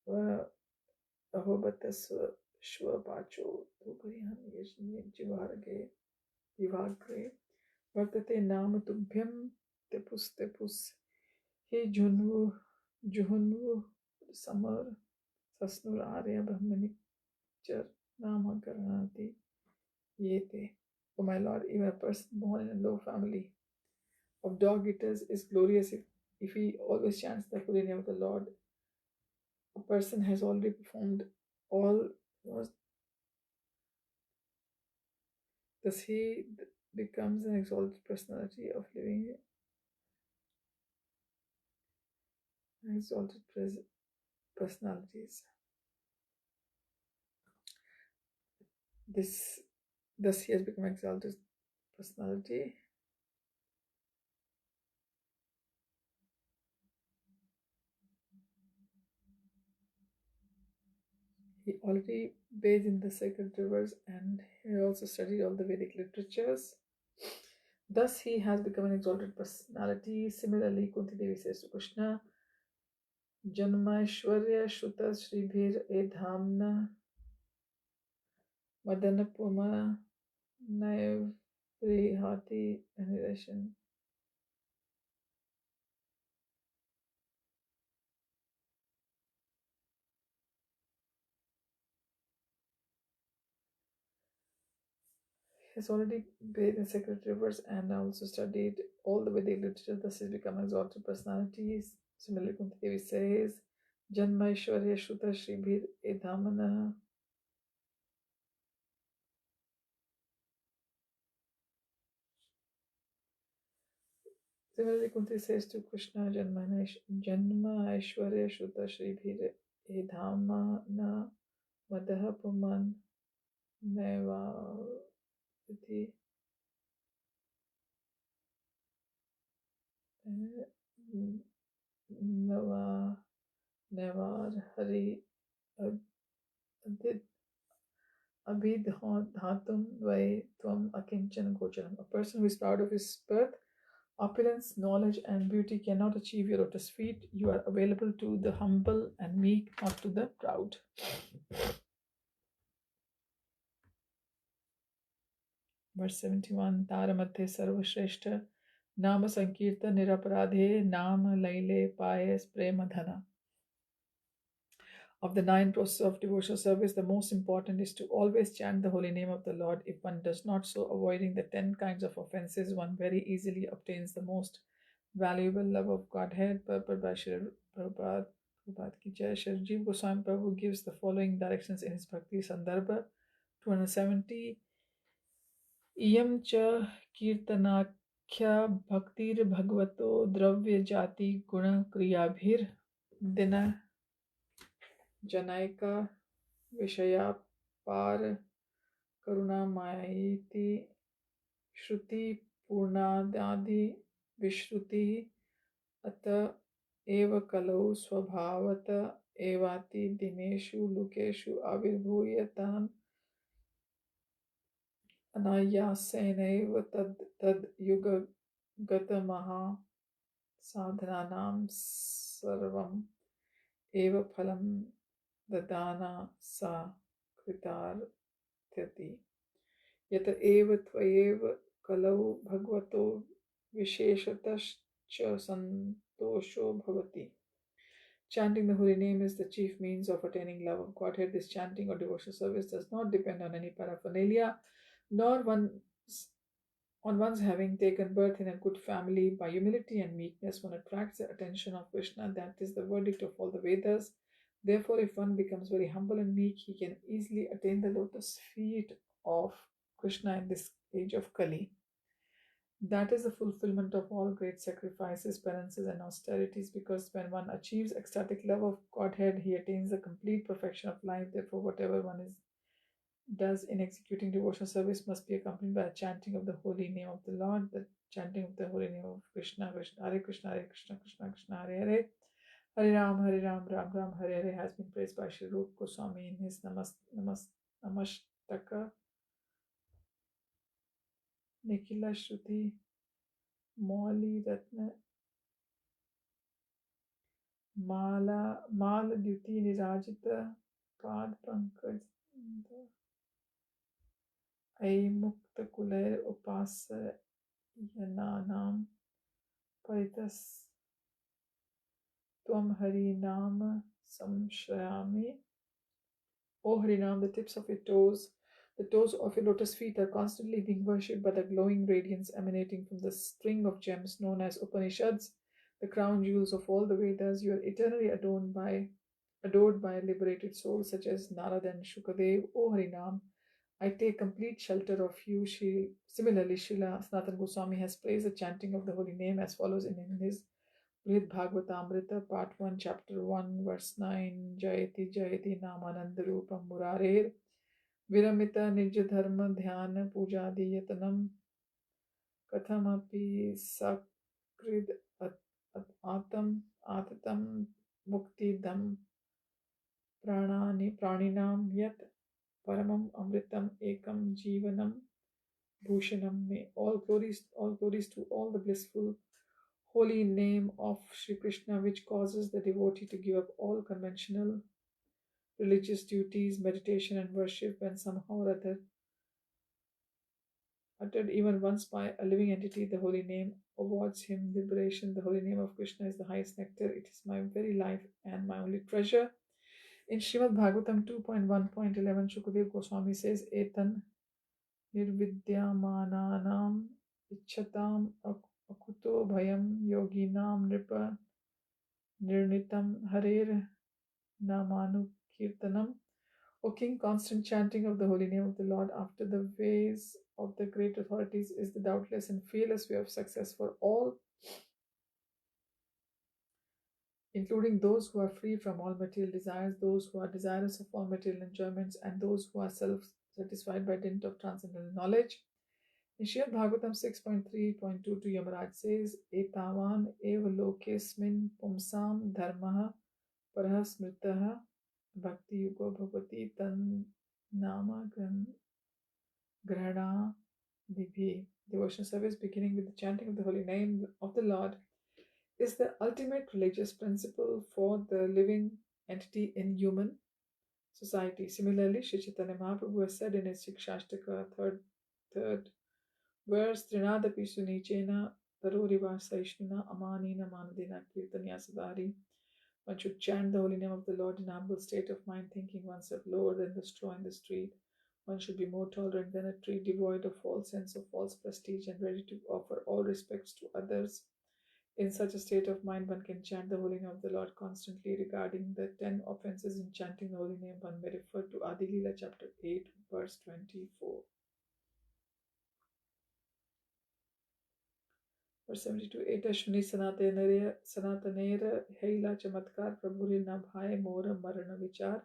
Aho bata Shvapacho to Gariyan Yaja Jivragage Vartate Namatubhyam Tepus He Juhunvu Samar Sasnur Arya Brahmanichar Nama Karanati Yete. O my Lord, even a person born in a low family of dog eaters is glorious if he always chants the holy name of the Lord. A person has already performed all. Thus he becomes an exalted personality of living. Exalted personalities. Thus he has become exalted personality. He already bathed in the sacred rivers and he also studied all the Vedic literatures. Thus he has become an exalted personality. Similarly, Kunti Devi says to Krishna, Janmaishwarya Shruta Shribhir Edhamna Madanapuma Naivrihati Aniration. He has already bathed in sacred rivers and also studied all the Vedic literature. Thus he has become an exalted personality. Similarly, Kunti Devi says, Janmaishwarya Shruta Shribhir Edhamana. Similarly, Kunti says to Krishna, Janma Aishwarya Shruta Shribhir Edhamana Madaha Puman Nevavati Nevar Hari Adit Abhidhatum Vai Tvam Akinchan Gocharam. A person who is proud of his birth, opulence, knowledge, and beauty cannot achieve your lotus feet. You are available to the humble and meek, not to the proud. Verse 71. Taramathe Sarvashreshta Nama Sankirta Niraparadhe Nama Laile Payas Premadhana. Of the 9 processes of devotional service, the most important is to always chant the holy name of the Lord. If one does not so, avoiding the 10 kinds of offenses, one very easily obtains the most valuable love of Godhead. Prabhupada Ki Jai. Shri Gosvāmī Prabhu gives the following directions in his Bhakti Sandarbha 270. Iyam cha kirtanakhya bhaktir bhagavato dravya jati guna kriyabhir dina Janaika Vishaya Par Karuna Maiti Shruti Purnadadi Vishruti Ata Eva Kalau Swabhavata Evati Dineshu Lukeshu Avirbhuyatan Anayasenaiva Tad Yuga Gata Maha Sadhananam Sarvam Eva Phalam Dadana Sa Kritartyati Yata Eva Tvayeva Kalau Bhagavato Visheshatascha Santosho Bhavati. Chanting the holy name is the chief means of attaining love of Godhead. This chanting or devotional service does not depend on any paraphernalia, nor on one's having taken birth in a good family. By humility and meekness, one attracts the attention of Krishna. That is the verdict of all the Vedas. Therefore, if one becomes very humble and meek, he can easily attain the lotus feet of Krishna in this age of Kali. That is the fulfillment of all great sacrifices, penances, and austerities, because when one achieves ecstatic love of Godhead, he attains the complete perfection of life. Therefore, whatever does in executing devotional service must be accompanied by a chanting of the holy name of the Lord, the chanting of the holy name of Krishna, Krishna, Hare Krishna, Hare Krishna, Krishna Krishna, Hare Hare, Hare Ram, Ram Ram, Hare Hare has been praised by Sri Rupa Goswami in his Namashtaka Nikila Shruti Mauli Ratna Mal Duti Nirajita Pad Pankaj Ai Mukta Kuler Upasa Yananam Paritas Tvam Harinam Samshrayami. O Harinam, the tips of your toes, the toes of your lotus feet are constantly being worshipped by the glowing radiance emanating from the string of gems known as Upanishads, the crown jewels of all the Vedas. You are eternally adored by liberated souls such as Narada and Shukadev. O Harinam, I take complete shelter of you. Similarly, Srila Sanātana Goswami has praised the chanting of the holy name as follows in his Bhagavatamrita, Part 1, Chapter 1, Verse 9. Jayati Jayati Namananda Rupam Murarer Viramita Nijadharma Dhyana Pujadi Yatanam Kathamapi Sakrid Atatam Mukti Dham Praninam Yat Paramam Amritam Ekam Jivanam Bhushanam. May all glories to all the blissful holy name of Sri Krishna, which causes the devotee to give up all conventional religious duties, meditation, and worship, when somehow or other uttered even once by a living entity. The holy name awards him liberation. The holy name of Krishna is the highest nectar. It is my very life and my only treasure. In Srimad Bhagavatam 2.1.11, Shukadev Goswami says, Etan nirvidyamananam ichchatam akuto bhayam yoginam nripa nirnitam harer namanu kirtanam. O King, constant chanting of the holy name of the Lord after the ways of the great authorities is the doubtless and fearless way of success for all, including those who are free from all material desires, those who are desirous of all material enjoyments, and those who are self-satisfied by dint of transcendental knowledge. In Srimad Bhagavatam 6.3.22, Yamaraj says, Etavan eva lokesmin pumsam dharmaha parah smritaha bhakti yugo bhavati tan nama grahana dibhi. Devotional service beginning with the chanting of the holy name of the Lord is the ultimate religious principle for the living entity in human society. Similarly, Sri Chaitanya Mahaprabhu has said in his Shikshashtaka, third verse, Trinadapi Sunichena Taroriva Saishnuna Amanina Manadina Kirtanya Sadari. One should chant the holy name of the Lord in humble state of mind, thinking oneself lower than the straw in the street. One should be more tolerant than a tree, devoid of all sense of false prestige, and ready to offer all respects to others. In such a state of mind, one can chant the holy name of the Lord constantly. Regarding the 10 offenses in chanting the holy name, one may refer to Adi Lila chapter 8, verse 24. Verse 72. Eta Shuni Sanatanera Heila Chamatkar Prabhuril Nabhai Mora Marana Vichar.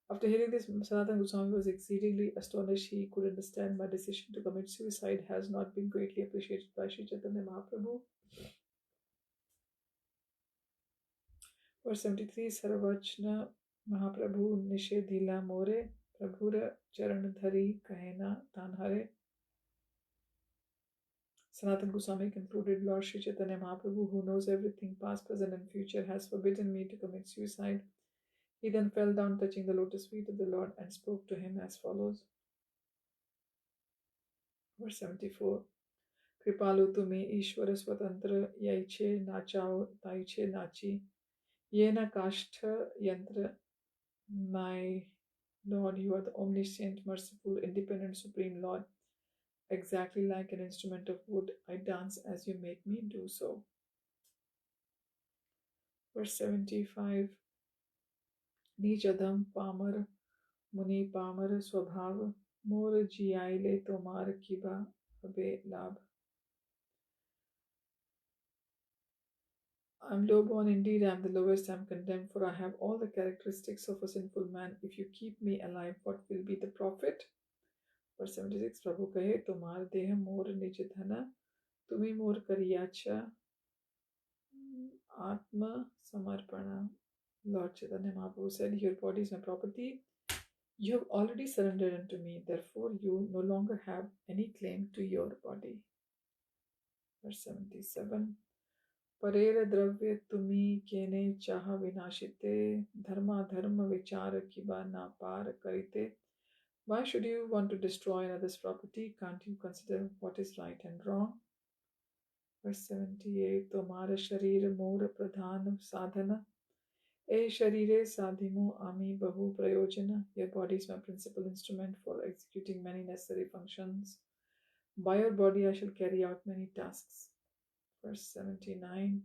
After hearing this, Sanātana Goswami was exceedingly astonished. He could understand my decision to commit suicide has not been greatly appreciated by Sri Chaitanya Mahaprabhu. Verse 73. Saravachna Mahaprabhu Nishedhila More Prabhura Charanadhari Kahena Tanhare. Sanātana Goswami concluded, Lord Sri Chaitanya Mahaprabhu, who knows everything past, present, and future, has forbidden me to commit suicide. He then fell down, touching the lotus feet of the Lord, and spoke to him as follows. Verse 74. Kripalu tumi Ishvara Swatantra Yaiche Nachao Taiche Nachi Yena Kashtha Yantra. My Lord, you are the omniscient, merciful, independent, supreme Lord. Exactly like an instrument of wood, I dance as you make me do so. Verse 75. Nijadam Pamar Muni Pamar Swabhav More jiaile tomar kiba abe lab. I'm low-born indeed, I am the lowest, I am condemned, for I have all the characteristics of a sinful man. If you keep me alive, what will be the profit? Verse 76, Prabhu kahe, Tomar deha mor nij dhana, tumi mor kariyacha, atma samarpana. Lord Chaitanya Mahaprabhu said, your body is my property. You have already surrendered unto me, therefore you no longer have any claim to your body. Verse 77, परेर द्रव्य तुम्ही केने चाह विनाशिते धर्मा धर्म विचार किबा ना पार करिते. Why should you want to destroy another's property? Can't you consider what is right and wrong? Verse 78, तुम्हारा शरीर मोर प्रधान साधन ए शरीरे साधिमो आमी बहु प्रयोजन. Your body is my principal instrument for executing many necessary functions. By your body I shall carry out many tasks. Verse 79,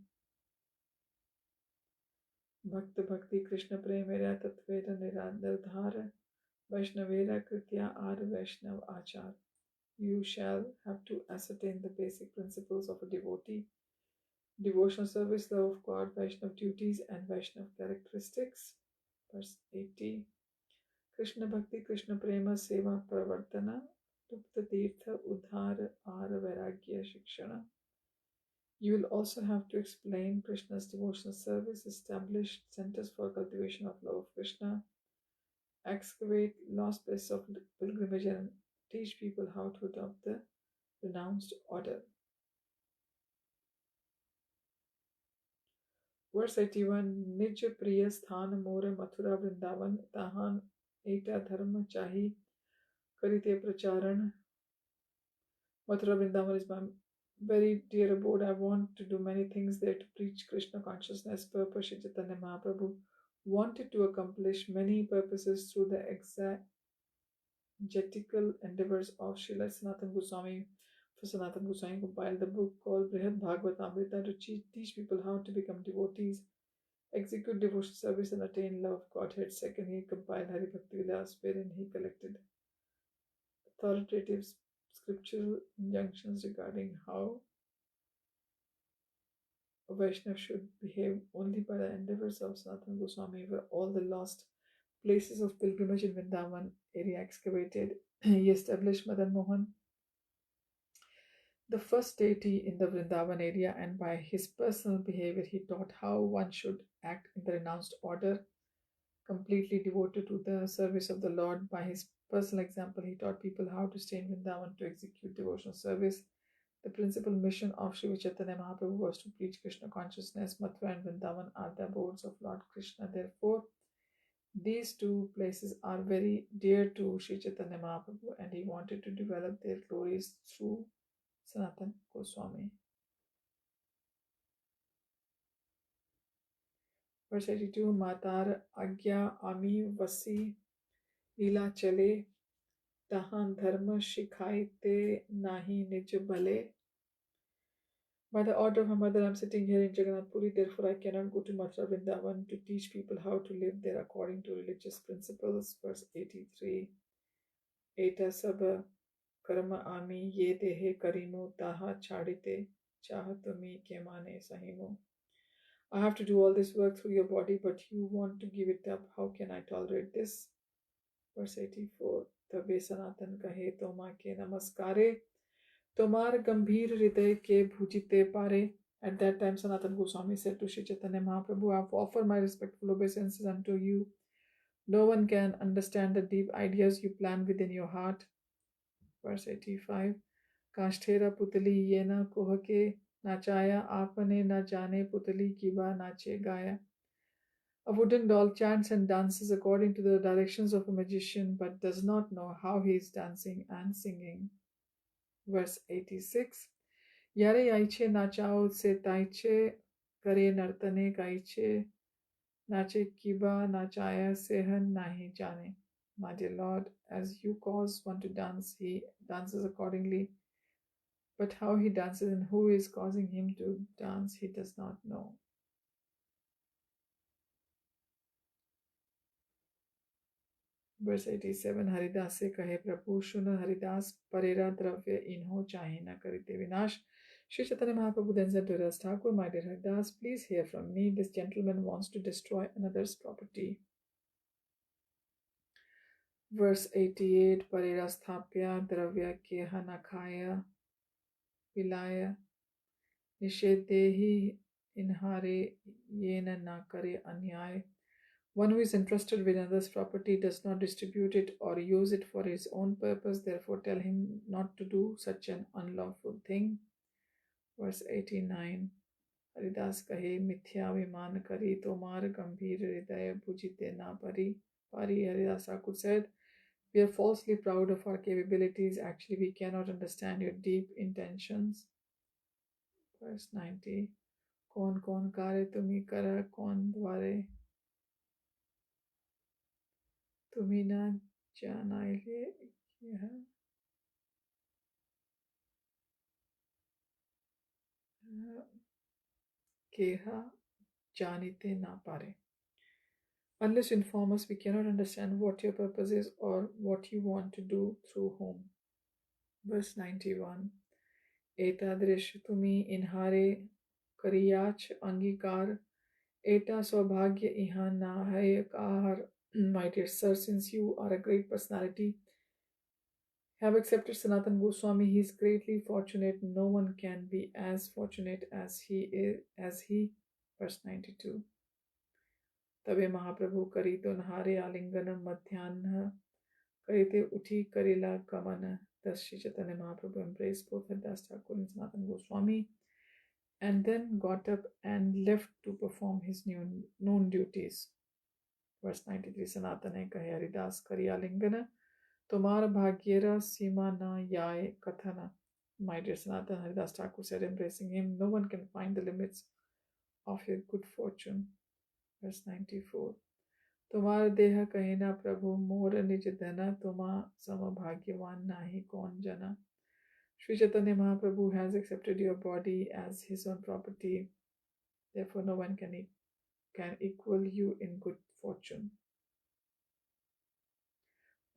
भक्त भक्ति कृष्ण प्रेमेरा तत्वेर निर्धार वैष्णवेरा कृत्या आर वैष्णव आचार. You shall have to ascertain the basic principles of a devotee: devotional service, love of God, Vaishnav duties, and Vaishnav characteristics. Verse 80, Krishna Bhakti, Krishna Prema, Seva Pravartana, Tupta Tirtha, Udhar, Ara Vairagya Shikshana. You will also have to explain Krishna's devotional service, establish centers for cultivation of love of Krishna, excavate lost places of pilgrimage, and teach people how to adopt the renounced order. Verse 81, Nij Priya Sthan More Mathura Vrindavan Tahan Eta Dharma Chahi Karite Pracharan. Mathura Vrindavan is my very dear abode. I want to do many things there to preach Krishna consciousness. Purpose Shri Chaitanya Mahaprabhu wanted to accomplish many purposes through the exegetical endeavors of Srila Sanātana Gosvāmī. For Sanātana Gosvāmī compiled the book called Brihad Bhagavatamrita to teach people how to become devotees, execute devotional service, and attain love of Godhead. Second, he compiled Hari Bhakti Vilas, wherein he collected authoritative scriptural injunctions regarding how a Vaishnav should behave. Only by the endeavors of Sanātana Gosvāmī were all the lost places of pilgrimage in Vrindavan area excavated. He established Madan Mohan, the first deity in the Vrindavan area, and by his personal behavior he taught how one should act in the renounced order, completely devoted to the service of the Lord. By his personal example, he taught people how to stay in Vrindavan to execute devotional service. The principal mission of Sri Chaitanya Mahaprabhu was to preach Krishna consciousness. Mathura and Vrindavan are the abodes of Lord Krishna. Therefore, these two places are very dear to Sri Chaitanya Mahaprabhu, and he wanted to develop their glories through Sanātana Gosvāmī. Verse 82, Matar Agya Ami Vasi Lila Chale Tahan Dharma Shikhaite Nahi Nij Bale. By the order of my mother, I am sitting here in Jagannath Puri, therefore I cannot go to Mathura Vrindavan to teach people how to live there according to religious principles. Verse 83, Eta Sab Karma Ami Ye Dehe Karimu Taha Chadite Chahatumi Kemane Sahimu. I have to do all this work through your body, but you want to give it up. How can I tolerate this? Verse 84, Tabe Sanatan Kahe Toma Ke Namaskare Tomar Gambhir Hriday Ke Bhujite Pare. At that time, Sanātana Gosvāmī said to Sri Chaitanya Mahaprabhu, I have offered my respectful obeisances unto you. No one can understand the deep ideas you plan within your heart. Verse 85, Kasthera Putali Yena Kohake Nachaya Apane Na Jane Putali Kiba Nache Gaya. A wooden doll chants and dances according to the directions of a magician, but does not know how he is dancing and singing. Verse 86, Yare aiche nachao se taiche kare nartane kaiche nache kiba nachaya sehan nahi jane. My dear Lord, as you cause one to dance, he dances accordingly, but how he dances and who is causing him to dance, he does not know. Verse 87 Haridas से कहे प्रभु सुन हरिदास परेरा द्रव्य इन्हो चाहे न करते विनाश. Sri Chaitanya Mahaprabhu then said to Ras Thakur, my dear Haridas, please hear from me. This gentleman wants to destroy another's property. Verse 88 Parera sthapya dravya keha nakhaya vilaya nishedehi inhare yena na kare anyay. One who is entrusted with another's property does not distribute it or use it for his own purpose. Therefore, tell him not to do such an unlawful thing. Verse 89 Haridas kahe mithya viman kari tomar gambhir hridaya bhujite na pari. Haridas Thakur said, we are falsely proud of our capabilities. Actually, we cannot understand your deep intentions. Verse 90 Kon kon kare tumi kara kon dware tumi na janaile keha janite na pare. Unless you inform us, we cannot understand what your purpose is or what you want to do through whom. Verse 91 Etadrish tumi inhare kariyach angikar eta saubhagya ihan na hai kahar. My dear sir, since you are a great personality, have accepted Sanātana Gosvāmī, he is greatly fortunate. No one can be as fortunate as he. Verse 92 तबे महाप्रभु करी तो नहारे आलिंगन मध्यान्ह करते उठी करेला गमन. Thus Sri Chaitanya Mahaprabhu embraced both Haridas Thakur and Sanatana Goswami and then got up and left to perform his known duties. Verse 93 Sanatana kahe Haridas kari alingana tomar bhagyera sima na yae kathana. My dear Sanatana, Haridas Thakur said, embracing him, no one can find the limits of your good fortune. Verse 94 तुम्हार देह कहना प्रभु मोर निज धना तुमा सम भाग्यवान नाहि कौन जना. Sri Chaitanya Mahaprabhu has accepted your body as his own property. Therefore, no one can equal you in good fortune.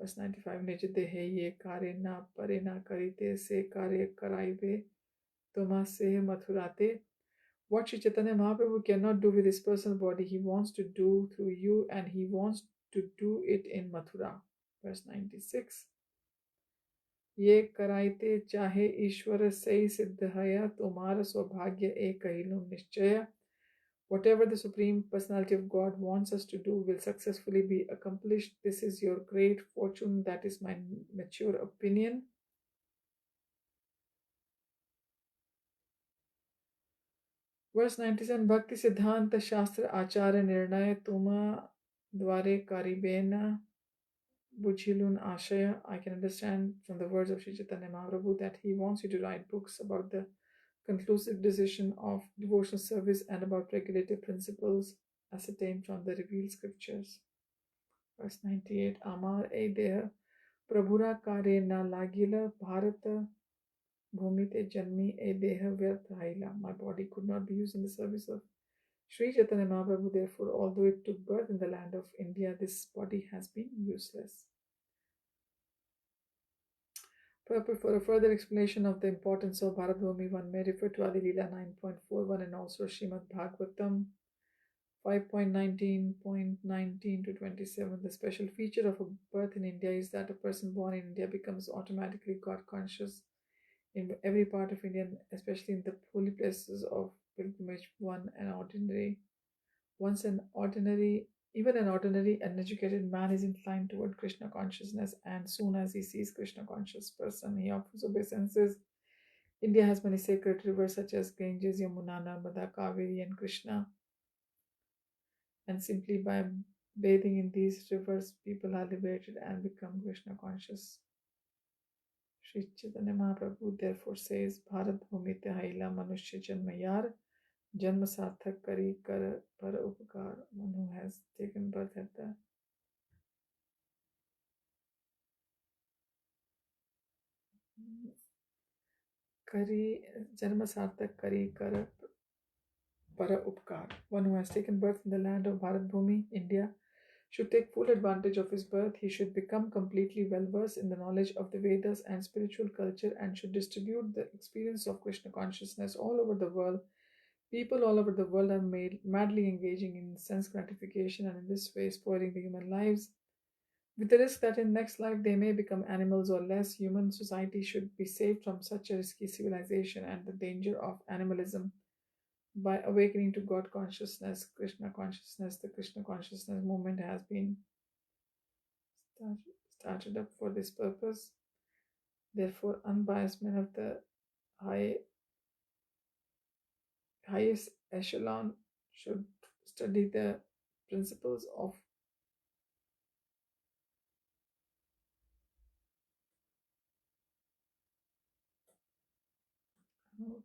Verse 95 निज देह ये कार्य ना परे ना करिते से कार्य कराइबे तुमा से मथुराते. What Sri Chaitanya Mahaprabhu cannot do with his personal body, he wants to do through you, and he wants to do it in Mathura. Verse 96 ये कराइते चाहे ईश्वर से सिद्ध हया तुम्हारा सौभाग्य एक हिलुम निश्चय. Whatever the Supreme Personality of God wants us to do will successfully be accomplished. This is your great fortune. That is my mature opinion. Verse 97 Bhakti Siddhanta Shastra Acharya Nirnaya Tuma Dware Karibena Bujhilun Ashaya. I can understand from the words of Sri Chaitanya Mahaprabhu that he wants you to write books about the conclusive decision of devotional service and about regulative principles ascertained from the revealed scriptures. Verse 98 Amar Edeha Prabhura Kare Na Lagila Bharata Bhumite Janmi Edeha Vyarthaila. My body could not be used in the service of Sri Chaitanya Mahaprabhu. Therefore, although it took birth in the land of India, this body has been useless. For a further explanation of the importance of Bharat Bhumi, one may refer to Adi Lila 9.41 and also Srimad Bhagavatam 5.19.19 to 27. The special feature of a birth in India is that a person born in India becomes automatically God conscious in every part of India, especially in the holy places of pilgrimage. Even an ordinary uneducated man is inclined toward Krishna consciousness, and soon as he sees Krishna conscious person, he offers obeisances. India has many sacred rivers such as Ganges, Yamuna, Narmada, Kaveri, and Krishna. And simply by bathing in these rivers, people are liberated and become Krishna conscious. Sri Chaitanya Mahaprabhu therefore says, Bharat Bhumite Haila Manushya Janmayar Janma Sarthak Kari Kar Par Upakar. One who has taken birth at the Kari Janma Sarthak Kari Kar Para Upkar. One who has taken birth in the land of Bharat Bhumi, India, should take full advantage of his birth. He should become completely well versed in the knowledge of the Vedas and spiritual culture and should distribute the experience of Krishna consciousness all over the world. People all over the world are madly engaging in sense gratification and in this way spoiling the human lives. With the risk that in next life they may become animals or less, human society should be saved from such a risky civilization and the danger of animalism by awakening to God consciousness, Krishna consciousness. The Krishna consciousness movement has been started up for this purpose. Therefore, unbiased men of the highest echelon should study the principles of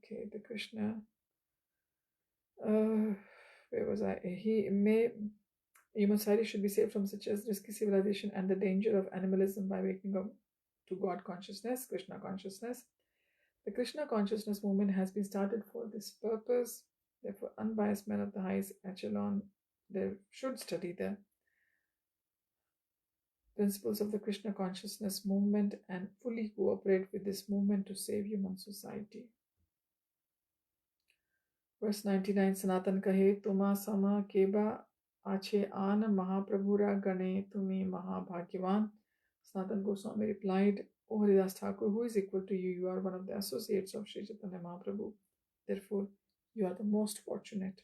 the Krishna. Where was I? Human society should be saved from such as risky civilization and the danger of animalism by waking up to God consciousness, Krishna consciousness. The Krishna consciousness movement has been started for this purpose. Therefore, unbiased men of the highest echelon they should study the principles of the Krishna consciousness movement and fully cooperate with this movement to save human society. Verse 99, Sanātana kahe tuma sama keba ache an Mahaprabhura gane tumi Mahabhagyavan. Sanātana Gosvāmī replied, O Haridas Thakur, who is equal to you? You are one of the associates of Sri Chaitanya Mahaprabhu. Therefore, you are the most fortunate.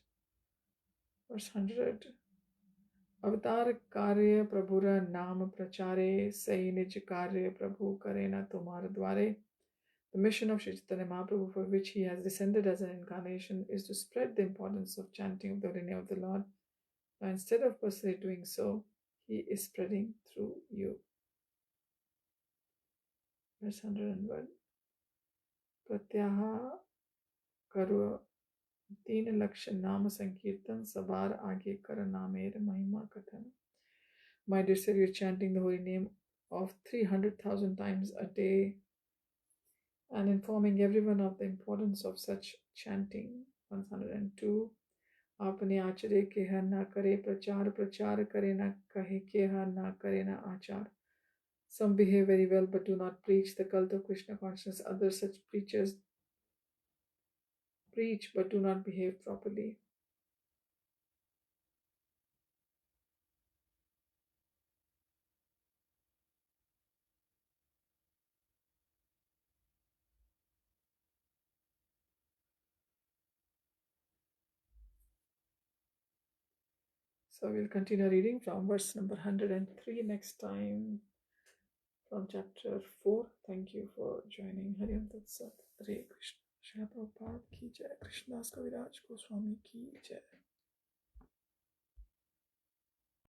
Verse 100. Avatar karya prabhura naam prachare sai nij karya prabhu karena tumhara dware. The mission of Sri Chaitanya Mahaprabhu, for which he has descended as an incarnation, is to spread the importance of chanting of the holy name of the Lord. Now, instead of personally doing so, he is spreading through you. Verse 101. Pratyaha karo 3 laksh nama sankirtan sabar aage kar namer mahima kathan. My dear sir, you're chanting the holy name of 300,000 times a day and informing everyone of the importance of such chanting. 102. आपने आचरे के हर ना करे प्रचार प्रचार करे ना कहे के हर ना करे ना आचार. Some behave very well but do not preach the cult of Krishna consciousness. Others, such preachers, preach but do not behave properly. So we'll continue reading from verse number 103 next time from chapter 4. Thank you for joining. Hari Om Tat Sat. Hare Krishna. Shri Prabhupada ki jai. Krishna's Kaviraj Goswami ki jai.